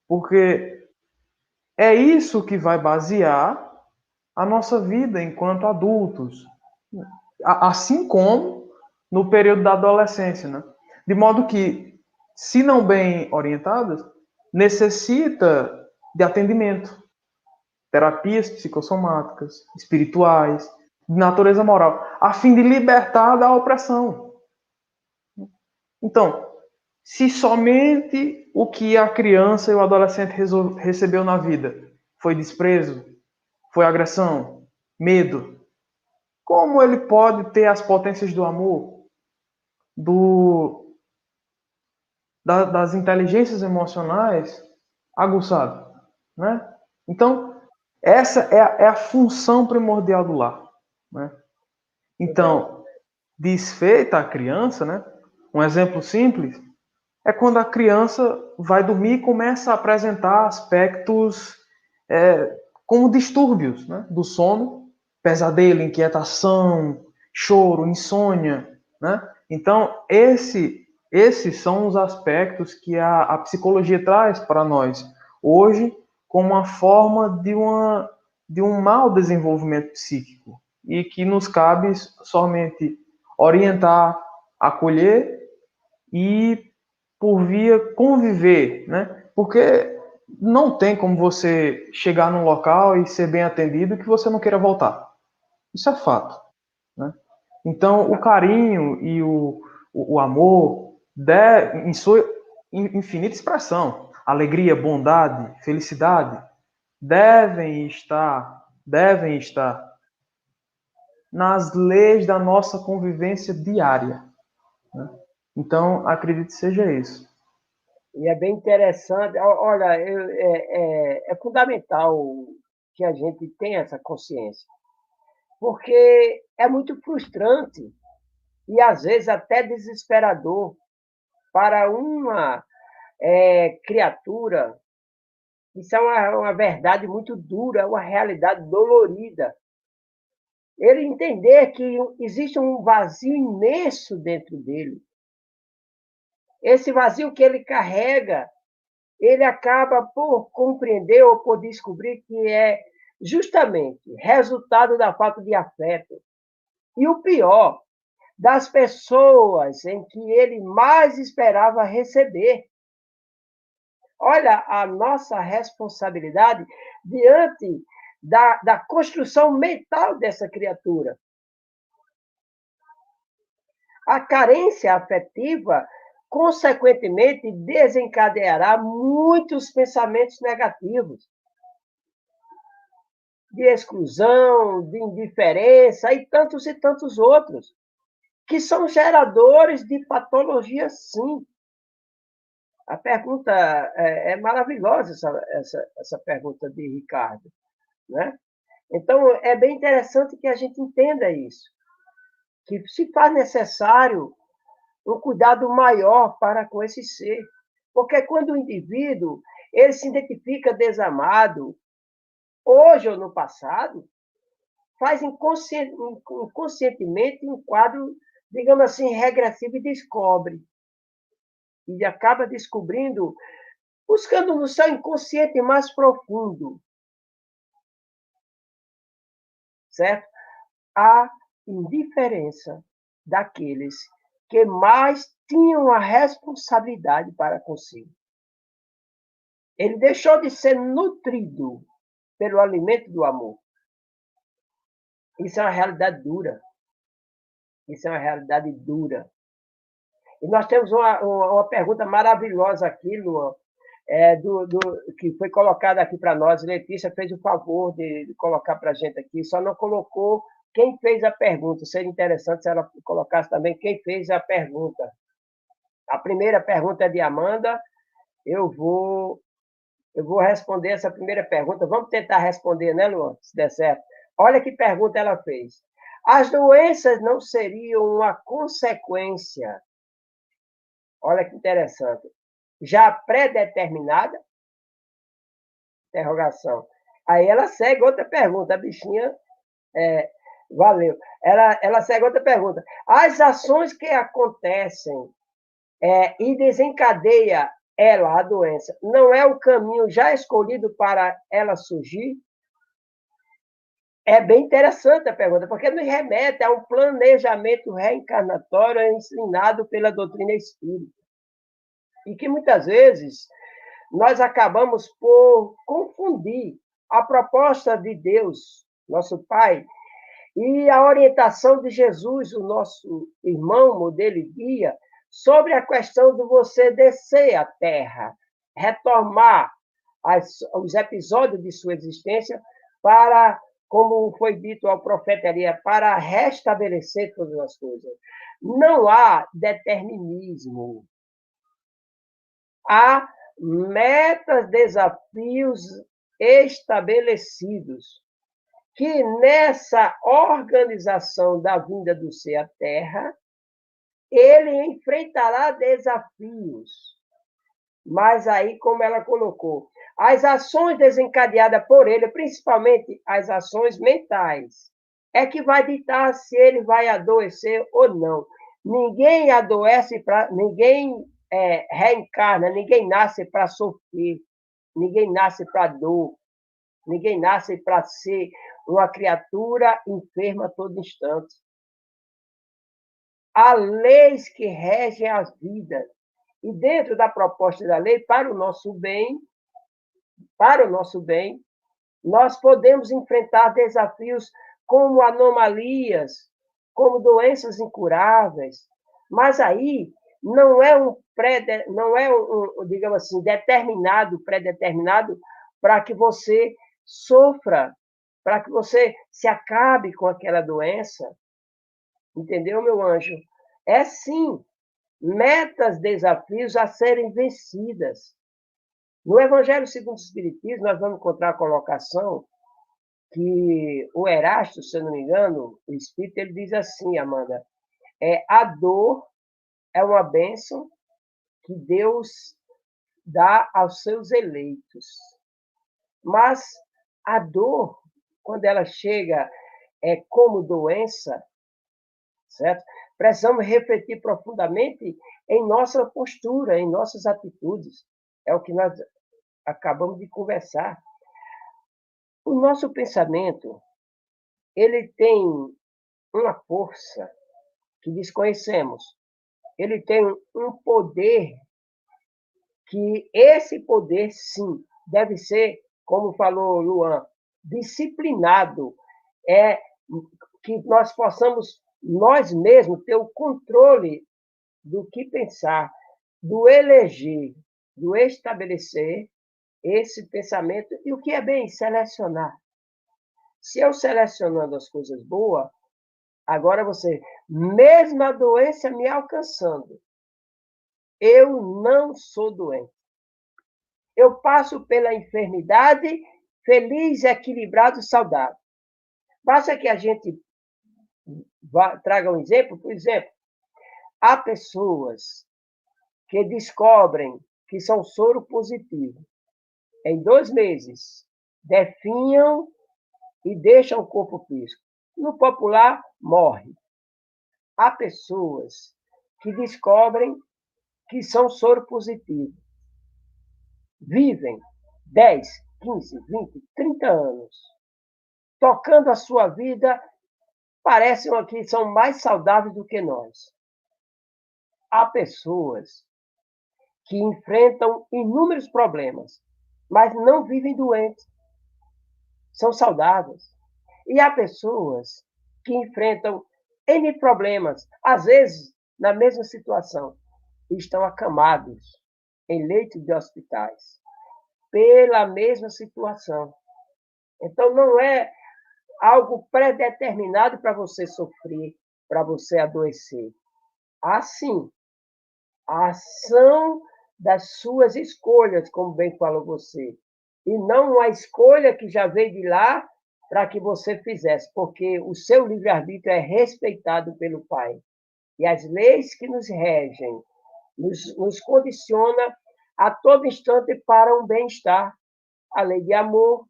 Porque é isso que vai basear a nossa vida enquanto adultos. Assim como no período da adolescência, né? De modo que, se não bem orientadas, necessita de atendimento. Terapias psicossomáticas, espirituais, de natureza moral, a fim de libertar da opressão. Então, se somente o que a criança e o adolescente recebeu na vida foi desprezo, foi agressão, medo, como ele pode ter as potências do amor, das inteligências emocionais aguçadas, né? Então, essa é a função primordial do lar, né? Então, desfeita a criança, né? Um exemplo simples é quando a criança vai dormir e começa a apresentar aspectos como distúrbios, né, do sono, pesadelo, inquietação, choro, insônia, né? Então, esses são os aspectos que a psicologia traz para nós hoje como uma forma de um mau desenvolvimento psíquico e que nos cabe somente orientar, acolher e, por via, conviver, né? Porque não tem como você chegar num local e ser bem atendido que você não queira voltar. Isso é fato, né? Então, o carinho e o amor, em sua infinita expressão, alegria, bondade, felicidade, devem estar nas leis da nossa convivência diária, né? Então, acredito que seja isso. E é bem interessante. Olha, é fundamental que a gente tenha essa consciência, porque é muito frustrante e, às vezes, até desesperador para uma criatura. Isso é uma verdade muito dura, uma realidade dolorida. Ele entender que existe um vazio imenso dentro dele. Esse vazio que ele carrega, ele acaba por compreender ou por descobrir que é justamente resultado da falta de afeto. E o pior, das pessoas em que ele mais esperava receber. Olha a nossa responsabilidade diante da construção mental dessa criatura. A carência afetiva, consequentemente, desencadeará muitos pensamentos negativos, de exclusão, de indiferença e tantos outros, que são geradores de patologias, sim. A pergunta é maravilhosa, essa pergunta de Ricardo, né? Então, é bem interessante que a gente entenda isso, que se faz necessário um cuidado maior para com esse ser. Porque quando o indivíduo ele se identifica desamado, hoje ou no passado, faz inconscientemente um quadro, digamos assim, regressivo e descobre. E acaba descobrindo, buscando no seu inconsciente mais profundo, certo? A indiferença daqueles que mais tinham a responsabilidade para consigo. Ele deixou de ser nutrido pelo alimento do amor. Isso é uma realidade dura. Isso é uma realidade dura. E nós temos uma pergunta maravilhosa aqui, Luan, que foi colocada aqui para nós. Letícia fez o favor de colocar para a gente aqui, só não colocou quem fez a pergunta. Seria interessante se ela colocasse também quem fez a pergunta. A primeira pergunta é de Amanda. Eu vou responder essa primeira pergunta. Vamos tentar responder, né, Luan? Se der certo. Olha que pergunta ela fez. As doenças não seriam uma consequência, olha que interessante, já pré-determinada? Interrogação. Aí ela segue outra pergunta. A bichinha, valeu. Ela segue outra pergunta. As ações que acontecem e desencadeia ela, a doença, não é o caminho já escolhido para ela surgir? É bem interessante a pergunta, porque nos remete a um planejamento reencarnatório ensinado pela doutrina espírita. E que muitas vezes nós acabamos por confundir a proposta de Deus, nosso Pai, e a orientação de Jesus, o nosso irmão, modelo e guia, sobre a questão de você descer à Terra, retomar os episódios de sua existência para, como foi dito ao profeta Elias, para restabelecer todas as coisas. Não há determinismo. Há metas, desafios estabelecidos, que nessa organização da vinda do ser à Terra, ele enfrentará desafios. Mas aí, como ela colocou, as ações desencadeadas por ele, principalmente as ações mentais, é que vai ditar se ele vai adoecer ou não. Ninguém adoece, ninguém reencarna, ninguém nasce para sofrer, ninguém nasce para dor, ninguém nasce para ser uma criatura enferma a todo instante. Há leis que regem as vidas. E dentro da proposta da lei, para o nosso bem, nós podemos enfrentar desafios como anomalias, como doenças incuráveis, mas aí não é digamos assim, predeterminado para que você sofra, para que você se acabe com aquela doença. Entendeu, meu anjo? É sim, metas, desafios a serem vencidas. No Evangelho segundo o Espiritismo, nós vamos encontrar a colocação que o Erasto, se eu não me engano, o Espírito, ele diz assim, Amanda, a dor é uma bênção que Deus dá aos seus eleitos. Mas a dor, quando ela chega como doença, certo? Precisamos refletir profundamente em nossa postura, em nossas atitudes. É o que nós acabamos de conversar. O nosso pensamento, ele tem uma força que desconhecemos. Ele tem um poder que esse poder, sim, deve ser, como falou Luan, disciplinado. É que nós possamos, nós mesmos, ter o controle do que pensar, do eleger, do estabelecer esse pensamento e o que é bem selecionar. Se eu selecionando as coisas boas, agora você, mesmo a doença me alcançando, eu não sou doente. Eu passo pela enfermidade feliz, equilibrado, saudável. Basta que a gente traga um exemplo. Por exemplo, há pessoas que descobrem que são soro positivo. Em 2 meses, definham e deixam o corpo físico. No popular, morre. Há pessoas que descobrem que são soro positivo. Vivem 10, 15, 20, 30 anos. Tocando a sua vida, parecem que são mais saudáveis do que nós. Há pessoas que enfrentam inúmeros problemas, mas não vivem doentes. São saudáveis. E há pessoas que enfrentam N problemas, às vezes na mesma situação, e estão acamados em leitos de hospitais, pela mesma situação. Então, não é algo predeterminado para você sofrer, para você adoecer. Há sim a ação das suas escolhas, como bem falou você, e não a escolha que já veio de lá para que você fizesse, porque o seu livre-arbítrio é respeitado pelo Pai. E as leis que nos regem nos condiciona a todo instante para um bem-estar. A lei de amor,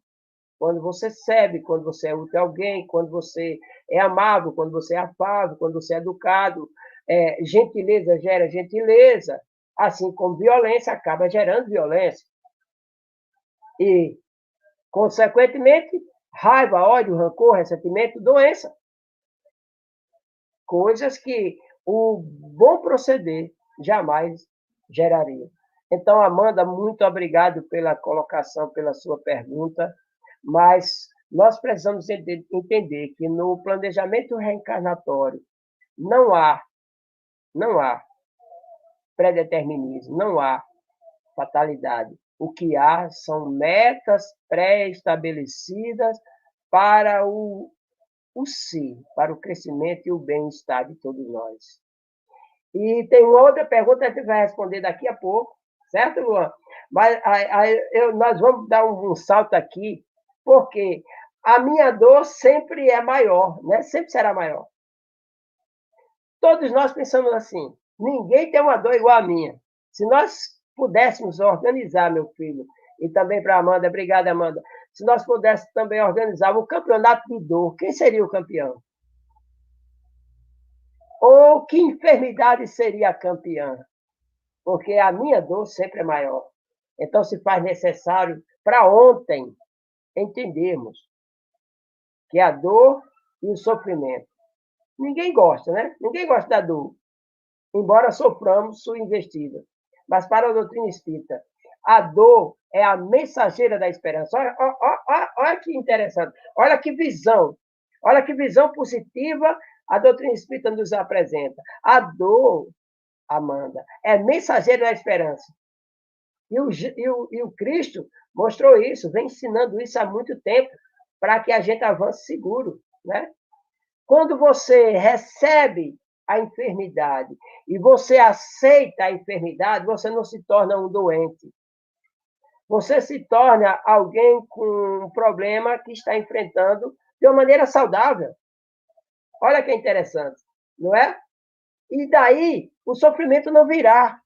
quando você serve, quando você é útil a alguém, quando você é amável, quando você é afável, quando você é educado. Gentileza gera gentileza, assim como violência acaba gerando violência. E, consequentemente, raiva, ódio, rancor, ressentimento, doença. Coisas que o bom proceder jamais geraria. Então, Amanda, muito obrigado pela colocação, pela sua pergunta, mas nós precisamos entender que no planejamento reencarnatório não há predeterminismo, não há fatalidade. O que há são metas pré-estabelecidas para o ser, para o crescimento e o bem-estar de todos nós. E tem uma outra pergunta que a gente vai responder daqui a pouco, certo, Luan? Mas nós vamos dar um salto aqui, porque a minha dor sempre é maior, né? Sempre será maior. Todos nós pensamos assim, ninguém tem uma dor igual a minha. Se nós pudéssemos organizar, meu filho, e também para a Amanda, obrigada, Amanda, se nós pudéssemos também organizar um campeonato de dor, quem seria o campeão? Ou que enfermidade seria a campeã? Porque a minha dor sempre é maior. Então, se faz necessário, para ontem, entendermos que a dor e o sofrimento. Ninguém gosta, né? Ninguém gosta da dor, embora soframos sua investida. Mas para a doutrina espírita, a dor é a mensageira da esperança. Olha que interessante. Olha que visão positiva a doutrina espírita nos apresenta. A dor, Amanda, é mensageira da esperança. E o Cristo mostrou isso, vem ensinando isso há muito tempo, para que a gente avance seguro, né? Quando você recebe a enfermidade e você aceita a enfermidade, você não se torna um doente. Você se torna alguém com um problema que está enfrentando de uma maneira saudável. Olha que interessante, não é? E daí o sofrimento não virá.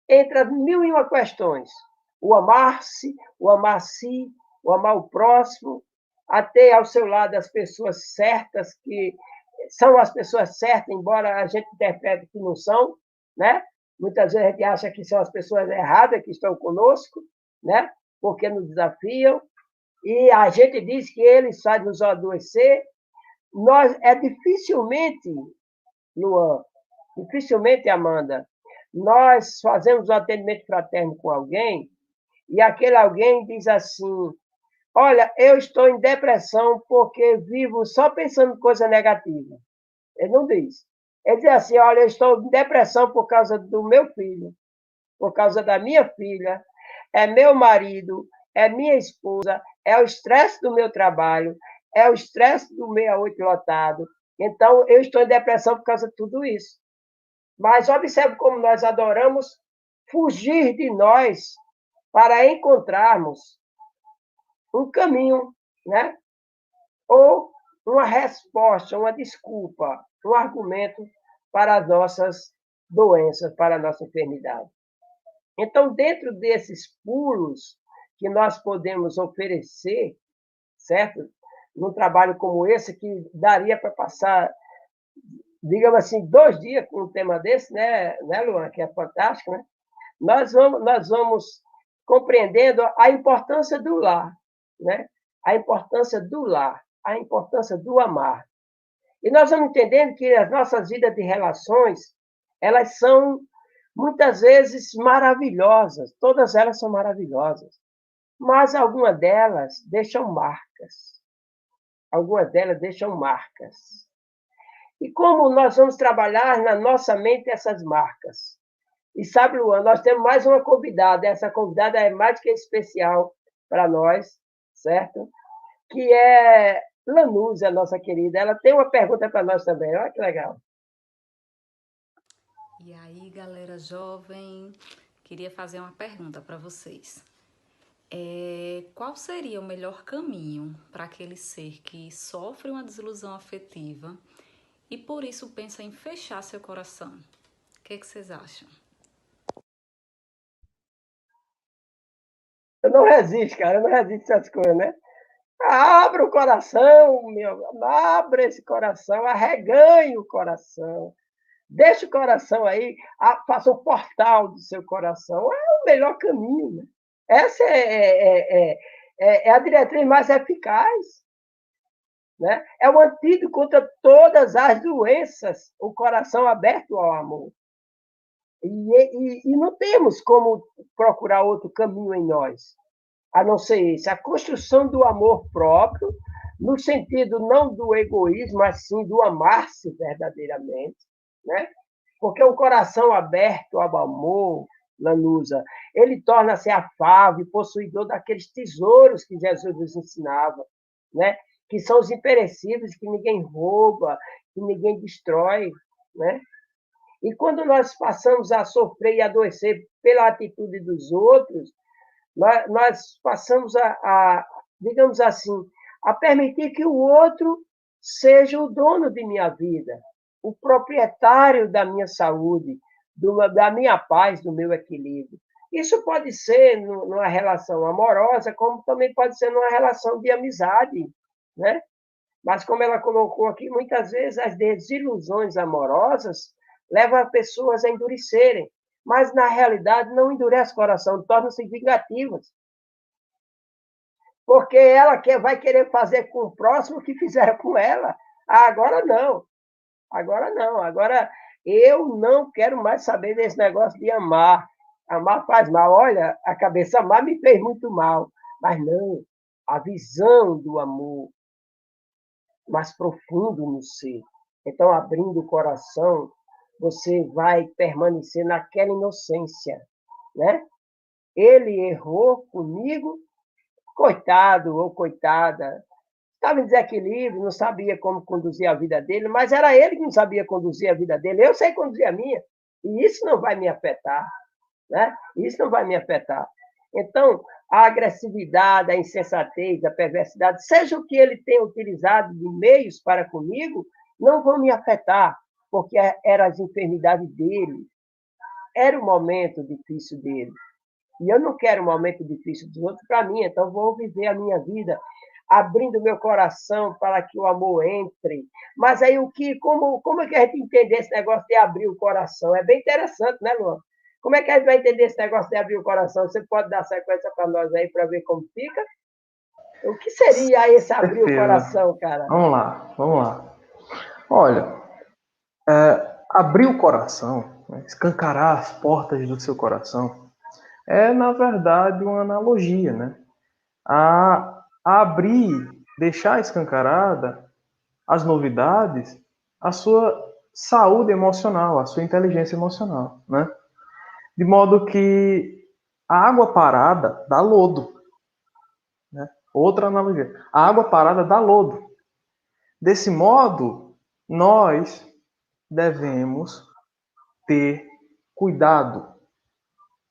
Entra mil e uma questões. O amar-se, o amar-se, o amar o próximo, até ao seu lado as pessoas certas, que são as pessoas certas, embora a gente interprete que não são, né? Muitas vezes a gente acha que são as pessoas erradas que estão conosco, né? Porque nos desafiam, e a gente diz que eles fazem nos adoecer. Dificilmente, Luan, dificilmente, Amanda, nós fazemos um atendimento fraterno com alguém e aquele alguém diz assim: olha, eu estou em depressão porque vivo só pensando em coisa negativa. Ele não diz. Ele diz assim: olha, eu estou em depressão por causa do meu filho, por causa da minha filha, é meu marido, é minha esposa, é o estresse do meu trabalho, é o estresse do 68 lotado. Então, eu estou em depressão por causa de tudo isso. Mas observe como nós adoramos fugir de nós para encontrarmos um caminho, né? Ou uma resposta, uma desculpa, um argumento para as nossas doenças, para a nossa enfermidade. Então, dentro desses pulos que nós podemos oferecer, certo? Num trabalho como esse, que daria para passar, digamos assim, 2 dias com um tema desse, né, Luan? Que é fantástico, né? Nós vamos compreendendo a importância do lar, né? A importância do lar, a importância do amar. E nós vamos entendendo que as nossas vidas de relações, elas são muitas vezes maravilhosas, todas elas são maravilhosas, mas algumas delas deixam marcas. Algumas delas deixam marcas. E como nós vamos trabalhar na nossa mente essas marcas? E sabe, Luan, nós temos mais uma convidada. Essa convidada é mais que especial para nós, certo? Que é Lanúzia, nossa querida. Ela tem uma pergunta para nós também. Olha que legal. E aí, galera jovem, queria fazer uma pergunta para vocês. Qual seria o melhor caminho para aquele ser que sofre uma desilusão afetiva e por isso pensa em fechar seu coração? O que vocês acham? Eu não resisto, cara. Eu não resisto a essas coisas, né? Abra o coração, abra esse coração, arreganhe o coração. Deixe o coração aí, faça o portal do seu coração. É o melhor caminho, né? Essa é a diretriz mais eficaz, né? É o antídoto contra todas as doenças, o coração aberto ao amor. E não temos como procurar outro caminho em nós, a não ser esse. A construção do amor próprio, no sentido não do egoísmo, mas sim do amar-se verdadeiramente, né? Porque o coração aberto ao amor, Lanusa, ele torna-se afável e possuidor daqueles tesouros que Jesus nos ensinava, né? Que são os imperecíveis, que ninguém rouba, que ninguém destrói, né? E quando nós passamos a sofrer e adoecer pela atitude dos outros, nós passamos digamos assim, a permitir que o outro seja o dono de minha vida, o proprietário da minha saúde, da minha paz, do meu equilíbrio. Isso pode ser numa relação amorosa, como também pode ser numa relação de amizade, né? Mas, como ela colocou aqui, muitas vezes as desilusões amorosas levam as pessoas a endurecerem, mas, na realidade, não endurece o coração, tornam-se vingativas. Porque ela vai querer fazer com o próximo o que fizeram com ela. Agora não. Agora eu não quero mais saber desse negócio de amar. Amar faz mal. Olha, a cabeça amar me fez muito mal. Mas não, a visão do amor mais profundo no ser. Então, abrindo o coração, você vai permanecer naquela inocência, né? Ele errou comigo, coitado ou coitada, estava em desequilíbrio, não sabia como conduzir a vida dele, mas era ele que não sabia conduzir a vida dele. Eu sei conduzir a minha, e isso não vai me afetar, né? Isso não vai me afetar. Então, a agressividade, a insensatez, a perversidade, seja o que ele tenha utilizado de meios para comigo, não vão me afetar, porque eram as enfermidades dele, era o momento difícil dele. E eu não quero um momento difícil dos outros para mim, então vou viver a minha vida abrindo meu coração para que o amor entre. Mas aí como é que a gente entende esse negócio de abrir o coração? É bem interessante, né, Luan? Como é que a gente vai entender esse negócio de abrir o coração? Você pode dar sequência para nós aí para ver como fica? O que seria esse abrir o coração, cara? Vamos lá. Olha, abrir o coração, né, escancarar as portas do seu coração, é, na verdade, uma analogia, né? A abrir, deixar escancarada as novidades, a sua saúde emocional, a sua inteligência emocional, né? De modo que a água parada dá lodo, né? Outra analogia. A água parada dá lodo. Desse modo, nós devemos ter cuidado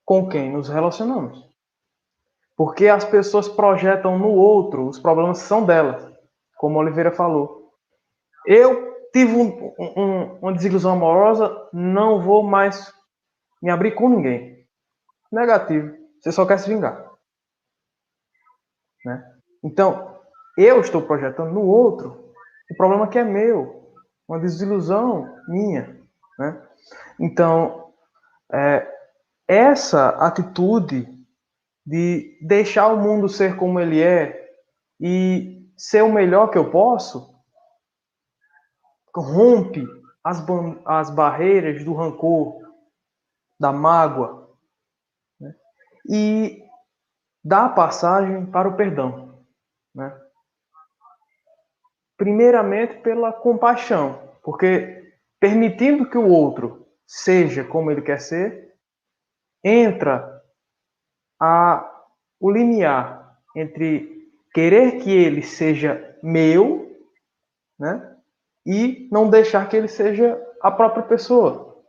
com quem nos relacionamos. Porque as pessoas projetam no outro os problemas que são delas, como a Oliveira falou. Eu tive uma desilusão amorosa, não vou mais me abrir com ninguém. Negativo. Você só quer se vingar. Né? Então, eu estou projetando no outro o problema que é meu. Uma desilusão minha. Né? Então, essa atitude de deixar o mundo ser como ele é e ser o melhor que eu posso, rompe as barreiras do rancor, da mágoa, né? E dá passagem para o perdão. Né? Primeiramente pela compaixão, porque permitindo que o outro seja como ele quer ser, entra o limiar entre querer que ele seja meu, né, e não deixar que ele seja a própria pessoa.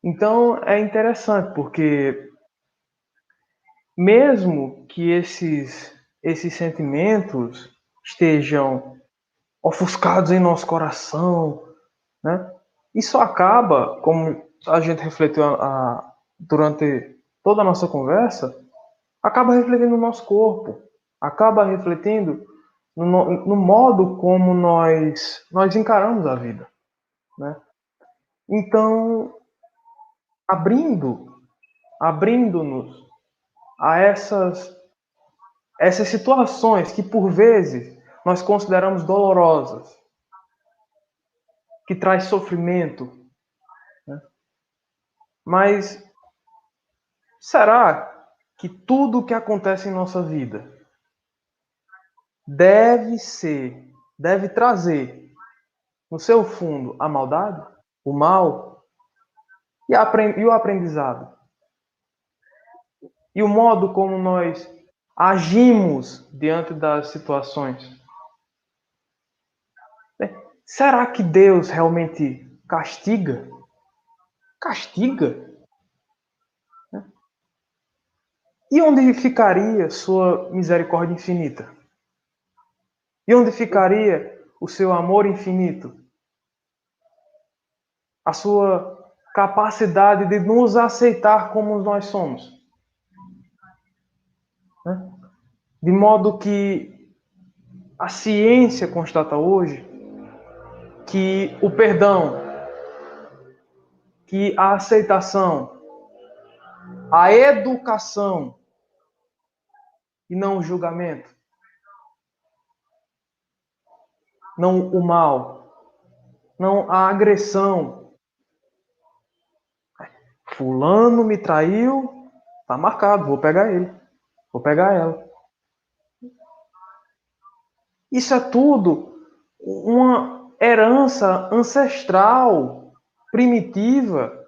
Então é interessante, porque mesmo que esses sentimentos estejam ofuscados em nosso coração, né, isso acaba, como a gente refletiu durante toda a nossa conversa, acaba refletindo no nosso corpo, acaba refletindo no modo como nós encaramos a vida. Né? Então, abrindo-nos a essas situações que, por vezes, nós consideramos dolorosas, que traz sofrimento. Né? Mas será que tudo o que acontece em nossa vida deve trazer no seu fundo a maldade, o mal e o aprendizado? E o modo como nós agimos diante das situações? Será que Deus realmente castiga? Castiga? E onde ficaria sua misericórdia infinita? E onde ficaria o seu amor infinito? A sua capacidade de nos aceitar como nós somos? De modo que a ciência constata hoje que o perdão, que a aceitação, a educação e não o julgamento, não o mal, não a agressão. Fulano me traiu, tá marcado, vou pegar ele, vou pegar ela. Isso é tudo uma herança ancestral, primitiva,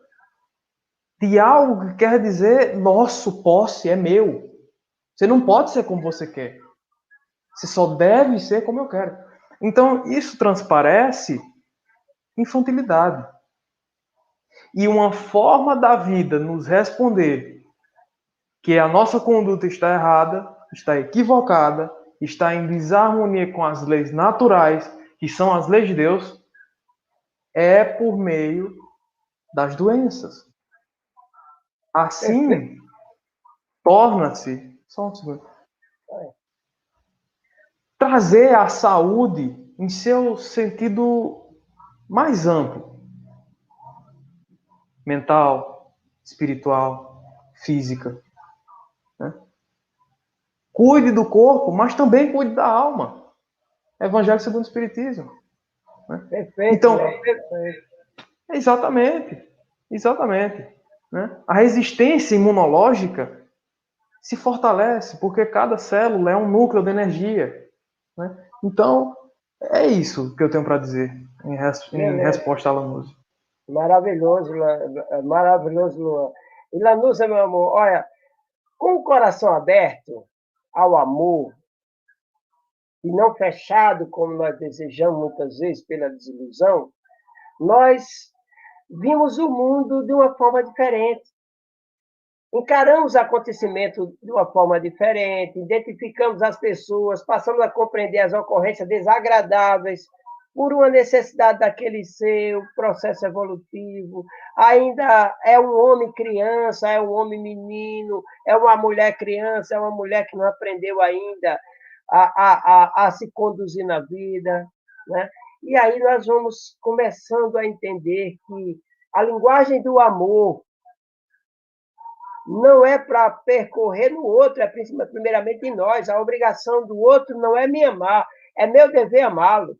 de algo que quer dizer nosso, posse, é meu. Você não pode ser como você quer. Você só deve ser como eu quero. Então, isso transparece infantilidade. E uma forma da vida nos responder que a nossa conduta está errada, está equivocada, está em desarmonia com as leis naturais, que são as leis de Deus, é por meio das doenças. Assim, torna-se, só um segundo, trazer a saúde em seu sentido mais amplo, mental, espiritual, física. Né? Cuide do corpo, mas também cuide da alma. Evangelho segundo o Espiritismo. Né? Perfeito, então, perfeito. Exatamente. Né? A resistência imunológica se fortalece, porque cada célula é um núcleo de energia. Né? Então, é isso que eu tenho para dizer em resposta à Lanúzia. Maravilhoso, maravilhoso, Luan. E Lanúzia, meu amor, olha, com o coração aberto ao amor e não fechado, como nós desejamos muitas vezes pela desilusão, nós vimos o mundo de uma forma diferente. Encaramos acontecimentos de uma forma diferente, identificamos as pessoas, passamos a compreender as ocorrências desagradáveis por uma necessidade daquele ser, o processo evolutivo. Ainda é um homem criança, é um homem menino, é uma mulher criança, é uma mulher que não aprendeu ainda a se conduzir na vida. Né? E aí nós vamos começando a entender que a linguagem do amor não é para percorrer no outro, é primeiramente em nós. A obrigação do outro não é me amar, é meu dever amá-lo.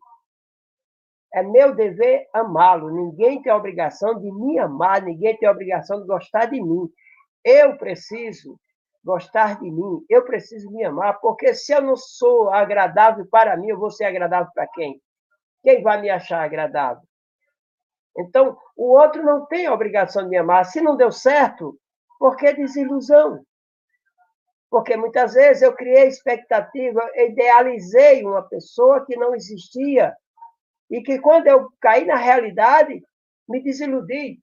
É meu dever amá-lo. Ninguém tem a obrigação de me amar, ninguém tem a obrigação de gostar de mim. Eu preciso gostar de mim, eu preciso me amar, porque se eu não sou agradável para mim, eu vou ser agradável para quem? Quem vai me achar agradável? Então, o outro não tem a obrigação de me amar. Se não deu certo, por que desilusão? Porque muitas vezes eu criei expectativa, idealizei uma pessoa que não existia e que quando eu caí na realidade, me desiludi.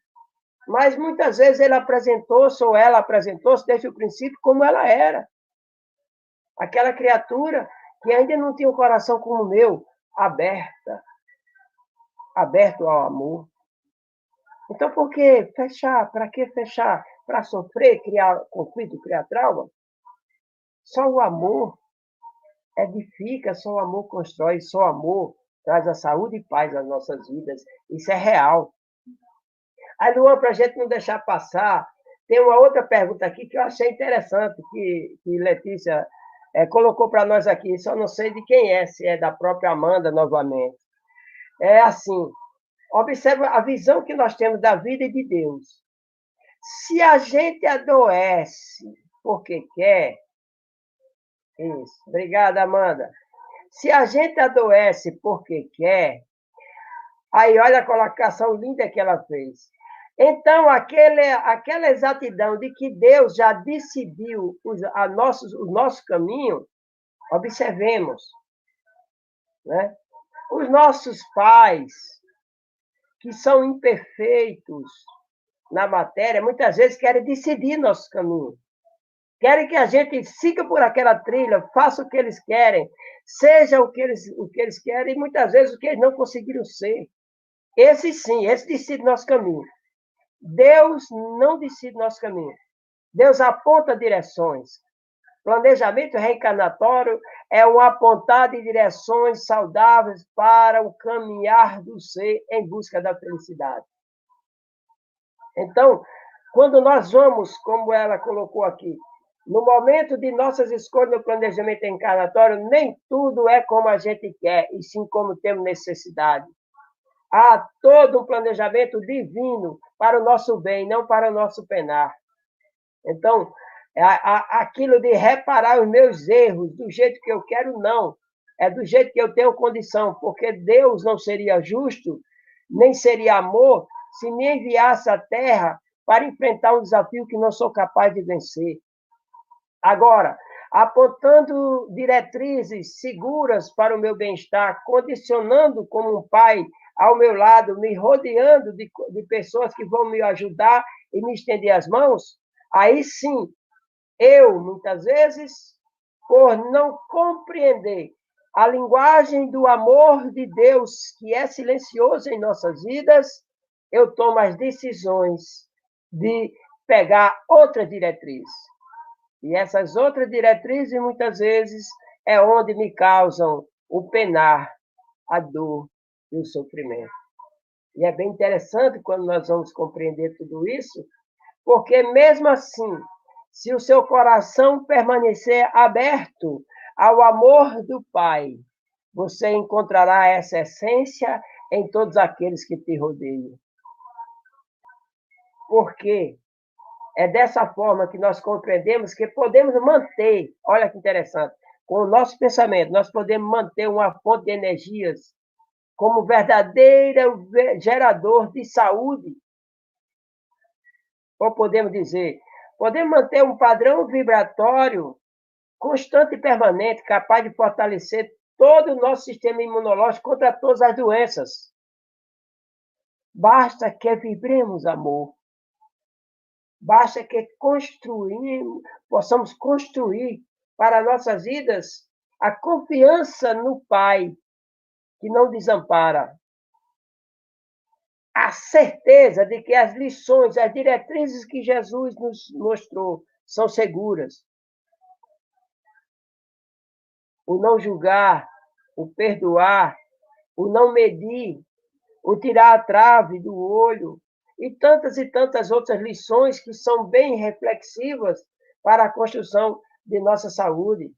Mas muitas vezes ele apresentou-se ou ela apresentou-se desde o princípio como ela era. Aquela criatura que ainda não tinha um coração como o meu, aberto ao amor. Então, por que fechar? Para que fechar? Para sofrer, criar conflito, criar trauma? Só o amor edifica, só o amor constrói, só o amor traz a saúde e paz às nossas vidas. Isso é real. Aí, Luan, para a gente não deixar passar, tem uma outra pergunta aqui que eu achei interessante, que Letícia colocou para nós aqui, só não sei de quem é, se é da própria Amanda novamente. É assim, observa a visão que nós temos da vida e de Deus. Se a gente adoece porque quer, isso, obrigada, Amanda. Se a gente adoece porque quer, aí olha a colocação linda que ela fez. Então, aquela exatidão de que Deus já decidiu o nosso caminho, observemos. Né? Os nossos pais, que são imperfeitos na matéria, muitas vezes querem decidir nosso caminho. Querem que a gente siga por aquela trilha, faça o que eles querem, seja o que eles querem, e muitas vezes o que eles não conseguiram ser. Esse sim, esse decide nosso caminho. Deus não decide nosso caminho. Deus aponta direções. Planejamento reencarnatório é um apontar de direções saudáveis para o caminhar do ser em busca da felicidade. Então, quando nós vamos, como ela colocou aqui, no momento de nossas escolhas no planejamento reencarnatório, nem tudo é como a gente quer, e sim como temos necessidade. Há todo um planejamento divino para o nosso bem, não para o nosso penar. Então, aquilo de reparar os meus erros do jeito que eu quero, não. É do jeito que eu tenho condição, porque Deus não seria justo, nem seria amor, se me enviasse à Terra para enfrentar um desafio que não sou capaz de vencer. Agora, apontando diretrizes seguras para o meu bem-estar, condicionando como um pai ao meu lado, me rodeando de pessoas que vão me ajudar e me estender as mãos, aí sim, eu, muitas vezes, por não compreender a linguagem do amor de Deus, que é silencioso em nossas vidas, eu tomo as decisões de pegar outra diretriz. E essas outras diretrizes, muitas vezes, é onde me causam o penar, a dor e o sofrimento. E é bem interessante quando nós vamos compreender tudo isso, porque mesmo assim, se o seu coração permanecer aberto ao amor do Pai, você encontrará essa essência em todos aqueles que te rodeiam. Porque é dessa forma que nós compreendemos que podemos manter, olha que interessante, com o nosso pensamento, nós podemos manter uma fonte de energias como verdadeiro gerador de saúde. Ou podemos dizer, podemos manter um padrão vibratório constante e permanente, capaz de fortalecer todo o nosso sistema imunológico contra todas as doenças. Basta que vibremos amor. Basta que possamos construir para nossas vidas a confiança no Pai, que não desampara. A certeza de que as lições, as diretrizes que Jesus nos mostrou são seguras. O não julgar, o perdoar, o não medir, o tirar a trave do olho, e tantas outras lições que são bem reflexivas para a construção de nossa saúde.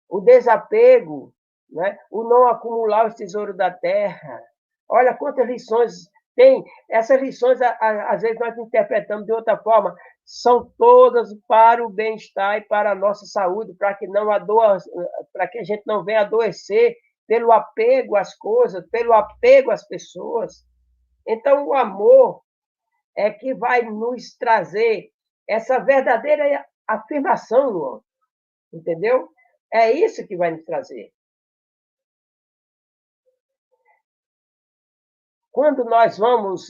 O desapego, né? O não acumular os tesouros da terra. Olha quantas lições tem. Essas lições, às vezes, nós interpretamos de outra forma. São todas para o bem-estar e para a nossa saúde, para que a gente não venha adoecer pelo apego às coisas, pelo apego às pessoas. Então, o amor é que vai nos trazer essa verdadeira afirmação, Luan. Entendeu? É isso que vai nos trazer. Quando nós vamos,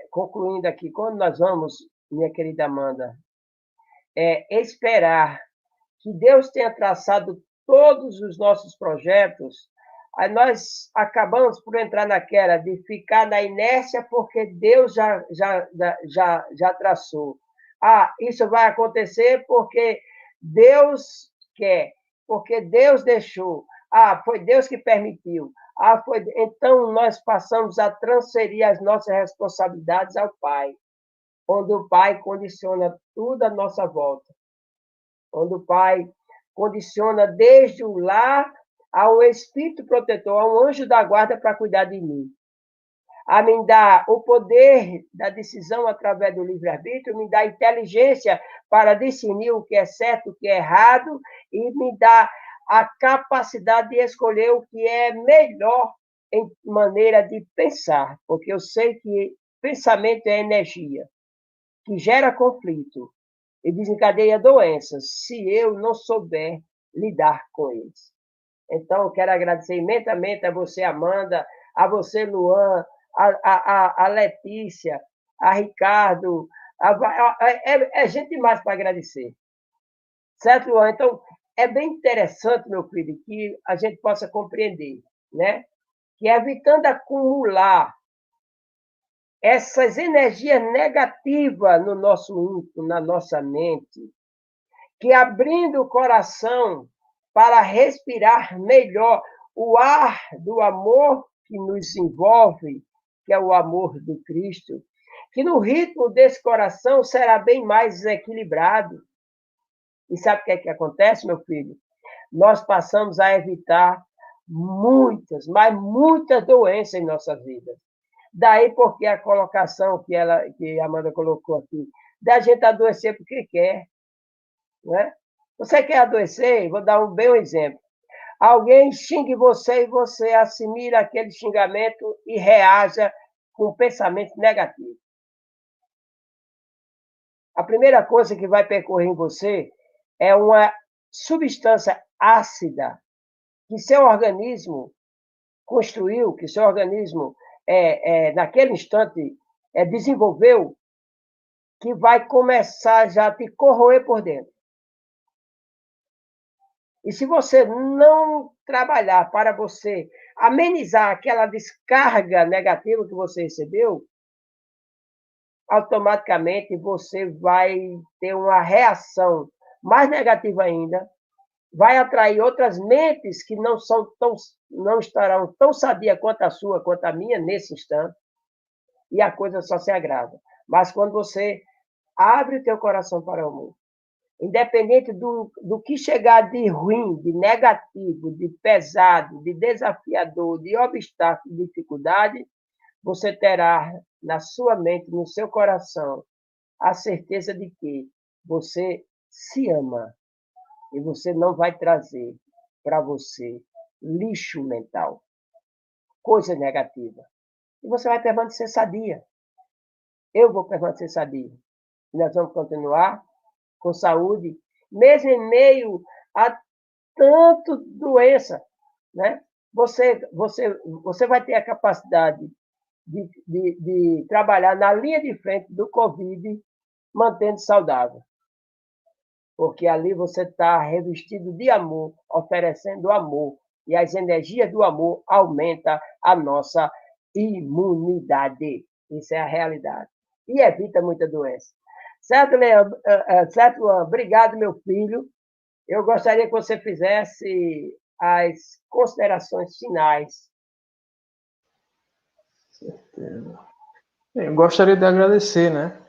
concluindo aqui, quando nós vamos, minha querida Amanda, esperar que Deus tenha traçado todos os nossos projetos, aí nós acabamos por entrar naquela de ficar na inércia porque Deus já traçou. Isso vai acontecer porque Deus quer, porque Deus deixou. Foi Deus que permitiu. Então, nós passamos a transferir as nossas responsabilidades ao Pai, onde o Pai condiciona tudo à nossa volta, onde o Pai condiciona desde o lar ao Espírito protetor, a um anjo da guarda para cuidar de mim. A me dar o poder da decisão através do livre-arbítrio, me dá inteligência para discernir o que é certo, o que é errado, e me dá a capacidade de escolher o que é melhor em maneira de pensar, porque eu sei que pensamento é energia, que gera conflito e desencadeia doenças, se eu não souber lidar com eles. Então, eu quero agradecer imensamente a você, Amanda, a você, Luan, a Letícia, a Ricardo. É gente demais para agradecer. Certo, Luan? Então, é bem interessante, meu filho, que a gente possa compreender, né? Que evitando acumular essas energias negativas no nosso íntimo, na nossa mente, que abrindo o coração para respirar melhor o ar do amor que nos envolve, que é o amor do Cristo, que no ritmo desse coração será bem mais equilibrado. E sabe o que é que acontece, meu filho? Nós passamos a evitar muitas, mas muitas doenças em nossas vidas. Daí porque a colocação que a Amanda colocou aqui, da gente adoecer porque quer. Né? Você quer adoecer? Vou dar um exemplo. Alguém xingue você e você assimila aquele xingamento e reaja com pensamento negativo. A primeira coisa que vai percorrer em você é uma substância ácida que seu organismo construiu, que seu organismo, naquele instante, desenvolveu, que vai começar já a te corroer por dentro. E se você não trabalhar para você amenizar aquela descarga negativa que você recebeu, automaticamente você vai ter uma reação mais negativa ainda, vai atrair outras mentes que não estarão tão sadias quanto a sua, quanto a minha nesse instante, e a coisa só se agrava. Mas quando você abre o teu coração para o amor, independente do que chegar de ruim, de negativo, de pesado, de desafiador, de obstáculo, de dificuldade, você terá na sua mente, no seu coração, a certeza de que você se ama e você não vai trazer para você lixo mental, coisa negativa. E você vai permanecer sadia. Eu vou permanecer sadia. E nós vamos continuar com saúde, mesmo em meio a tanto doença, né? Você vai ter a capacidade de trabalhar na linha de frente do Covid, mantendo saudável. Porque ali você está revestido de amor, oferecendo amor. E as energias do amor aumentam a nossa imunidade. Isso é a realidade. E evita muita doença. Certo, Leandro? Certo, Luan? Obrigado, meu filho. Eu gostaria que você fizesse as considerações finais. Certeza. Eu gostaria de agradecer, né?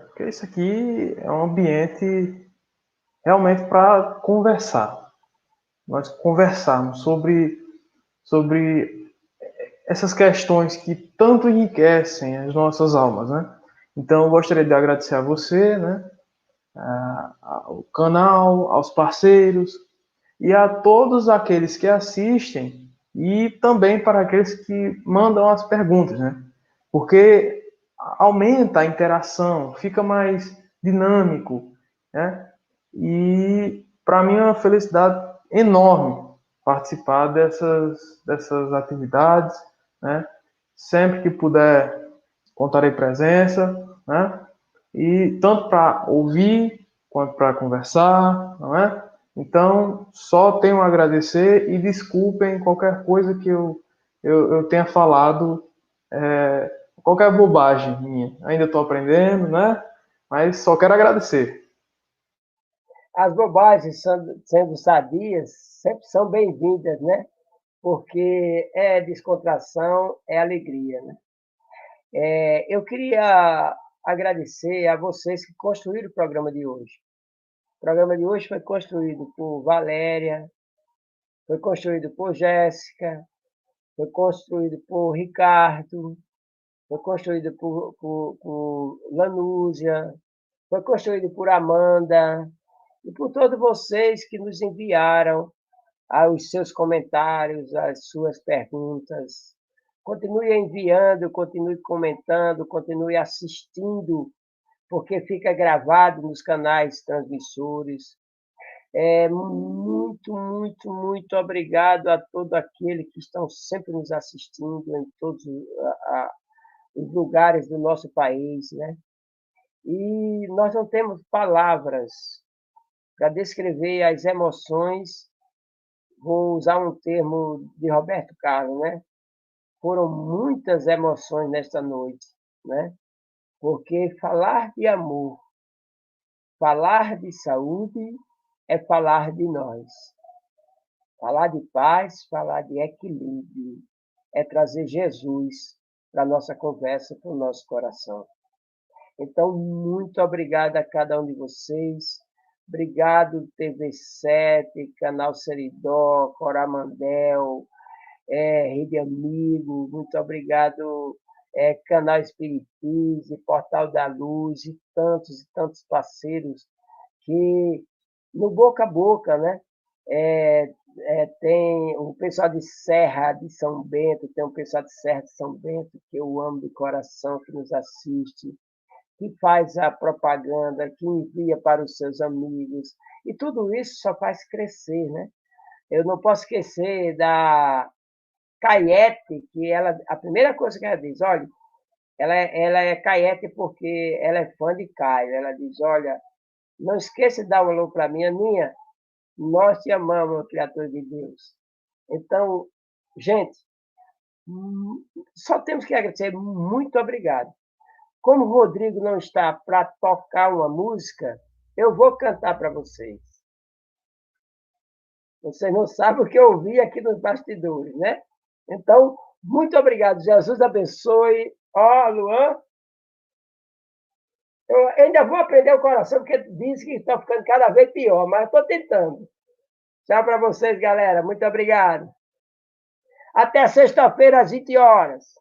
Porque isso aqui é um ambiente realmente para conversar. Nós conversarmos sobre essas questões que tanto enriquecem as nossas almas, né? Então, eu gostaria de agradecer a você, né? Ao canal, aos parceiros e a todos aqueles que assistem e também para aqueles que mandam as perguntas, né? Porque aumenta a interação, fica mais dinâmico, né? E para mim é uma felicidade enorme participar dessas atividades, né? Sempre que puder, contarei presença, né? E tanto para ouvir quanto para conversar, não é? Então, só tenho a agradecer e desculpem qualquer coisa que eu tenha falado, qualquer bobagem minha. Ainda estou aprendendo, né? Mas só quero agradecer. As bobagens, sendo sadias, sempre são bem-vindas, né? Porque é descontração, é alegria, né? Eu queria agradecer a vocês que construíram o programa de hoje. O programa de hoje foi construído por Valéria, foi construído por Jéssica, foi construído por Ricardo, foi construído por Lanúzia, foi construído por Amanda e por todos vocês que nos enviaram os seus comentários, as suas perguntas. Continue enviando, continue comentando, continue assistindo, porque fica gravado nos canais transmissores. Muito, muito, muito obrigado a todo aquele que estão sempre nos assistindo em todos os lugares do nosso país, né? E nós não temos palavras para descrever as emoções. Vou usar um termo de Roberto Carlos, né? Foram muitas emoções nesta noite, né? Porque falar de amor, falar de saúde é falar de nós. Falar de paz, falar de equilíbrio, é trazer Jesus para a nossa conversa, para o nosso coração. Então, muito obrigado a cada um de vocês. Obrigado, TV7, Canal Seridó, Coramandel, Rede Amigo. Muito obrigado, Canal Espiritismo, Portal da Luz e tantos parceiros que, no boca a boca, né? Tem o pessoal de Serra de São Bento, tem o pessoal de Serra de São Bento, que eu amo de coração, que nos assiste. que faz a propaganda, que envia para os seus amigos. E tudo isso só faz crescer, né? Eu não posso esquecer da Caiete, que a primeira coisa que ela diz, olha, ela é Caiete porque ela é fã de Caio. Ela diz, olha, não esqueça de dar um alô para mim, Aninha, nós te amamos, criatura de Deus. Então, gente, só temos que agradecer, muito obrigado. Como o Rodrigo não está para tocar uma música, eu vou cantar para vocês. Vocês não sabem o que eu ouvi aqui nos bastidores, né? Então, muito obrigado. Jesus abençoe. Ó, Luan, eu ainda vou aprender o coração, porque diz que está ficando cada vez pior, mas estou tentando. Tchau para vocês, galera. Muito obrigado. Até sexta-feira, às 20 horas.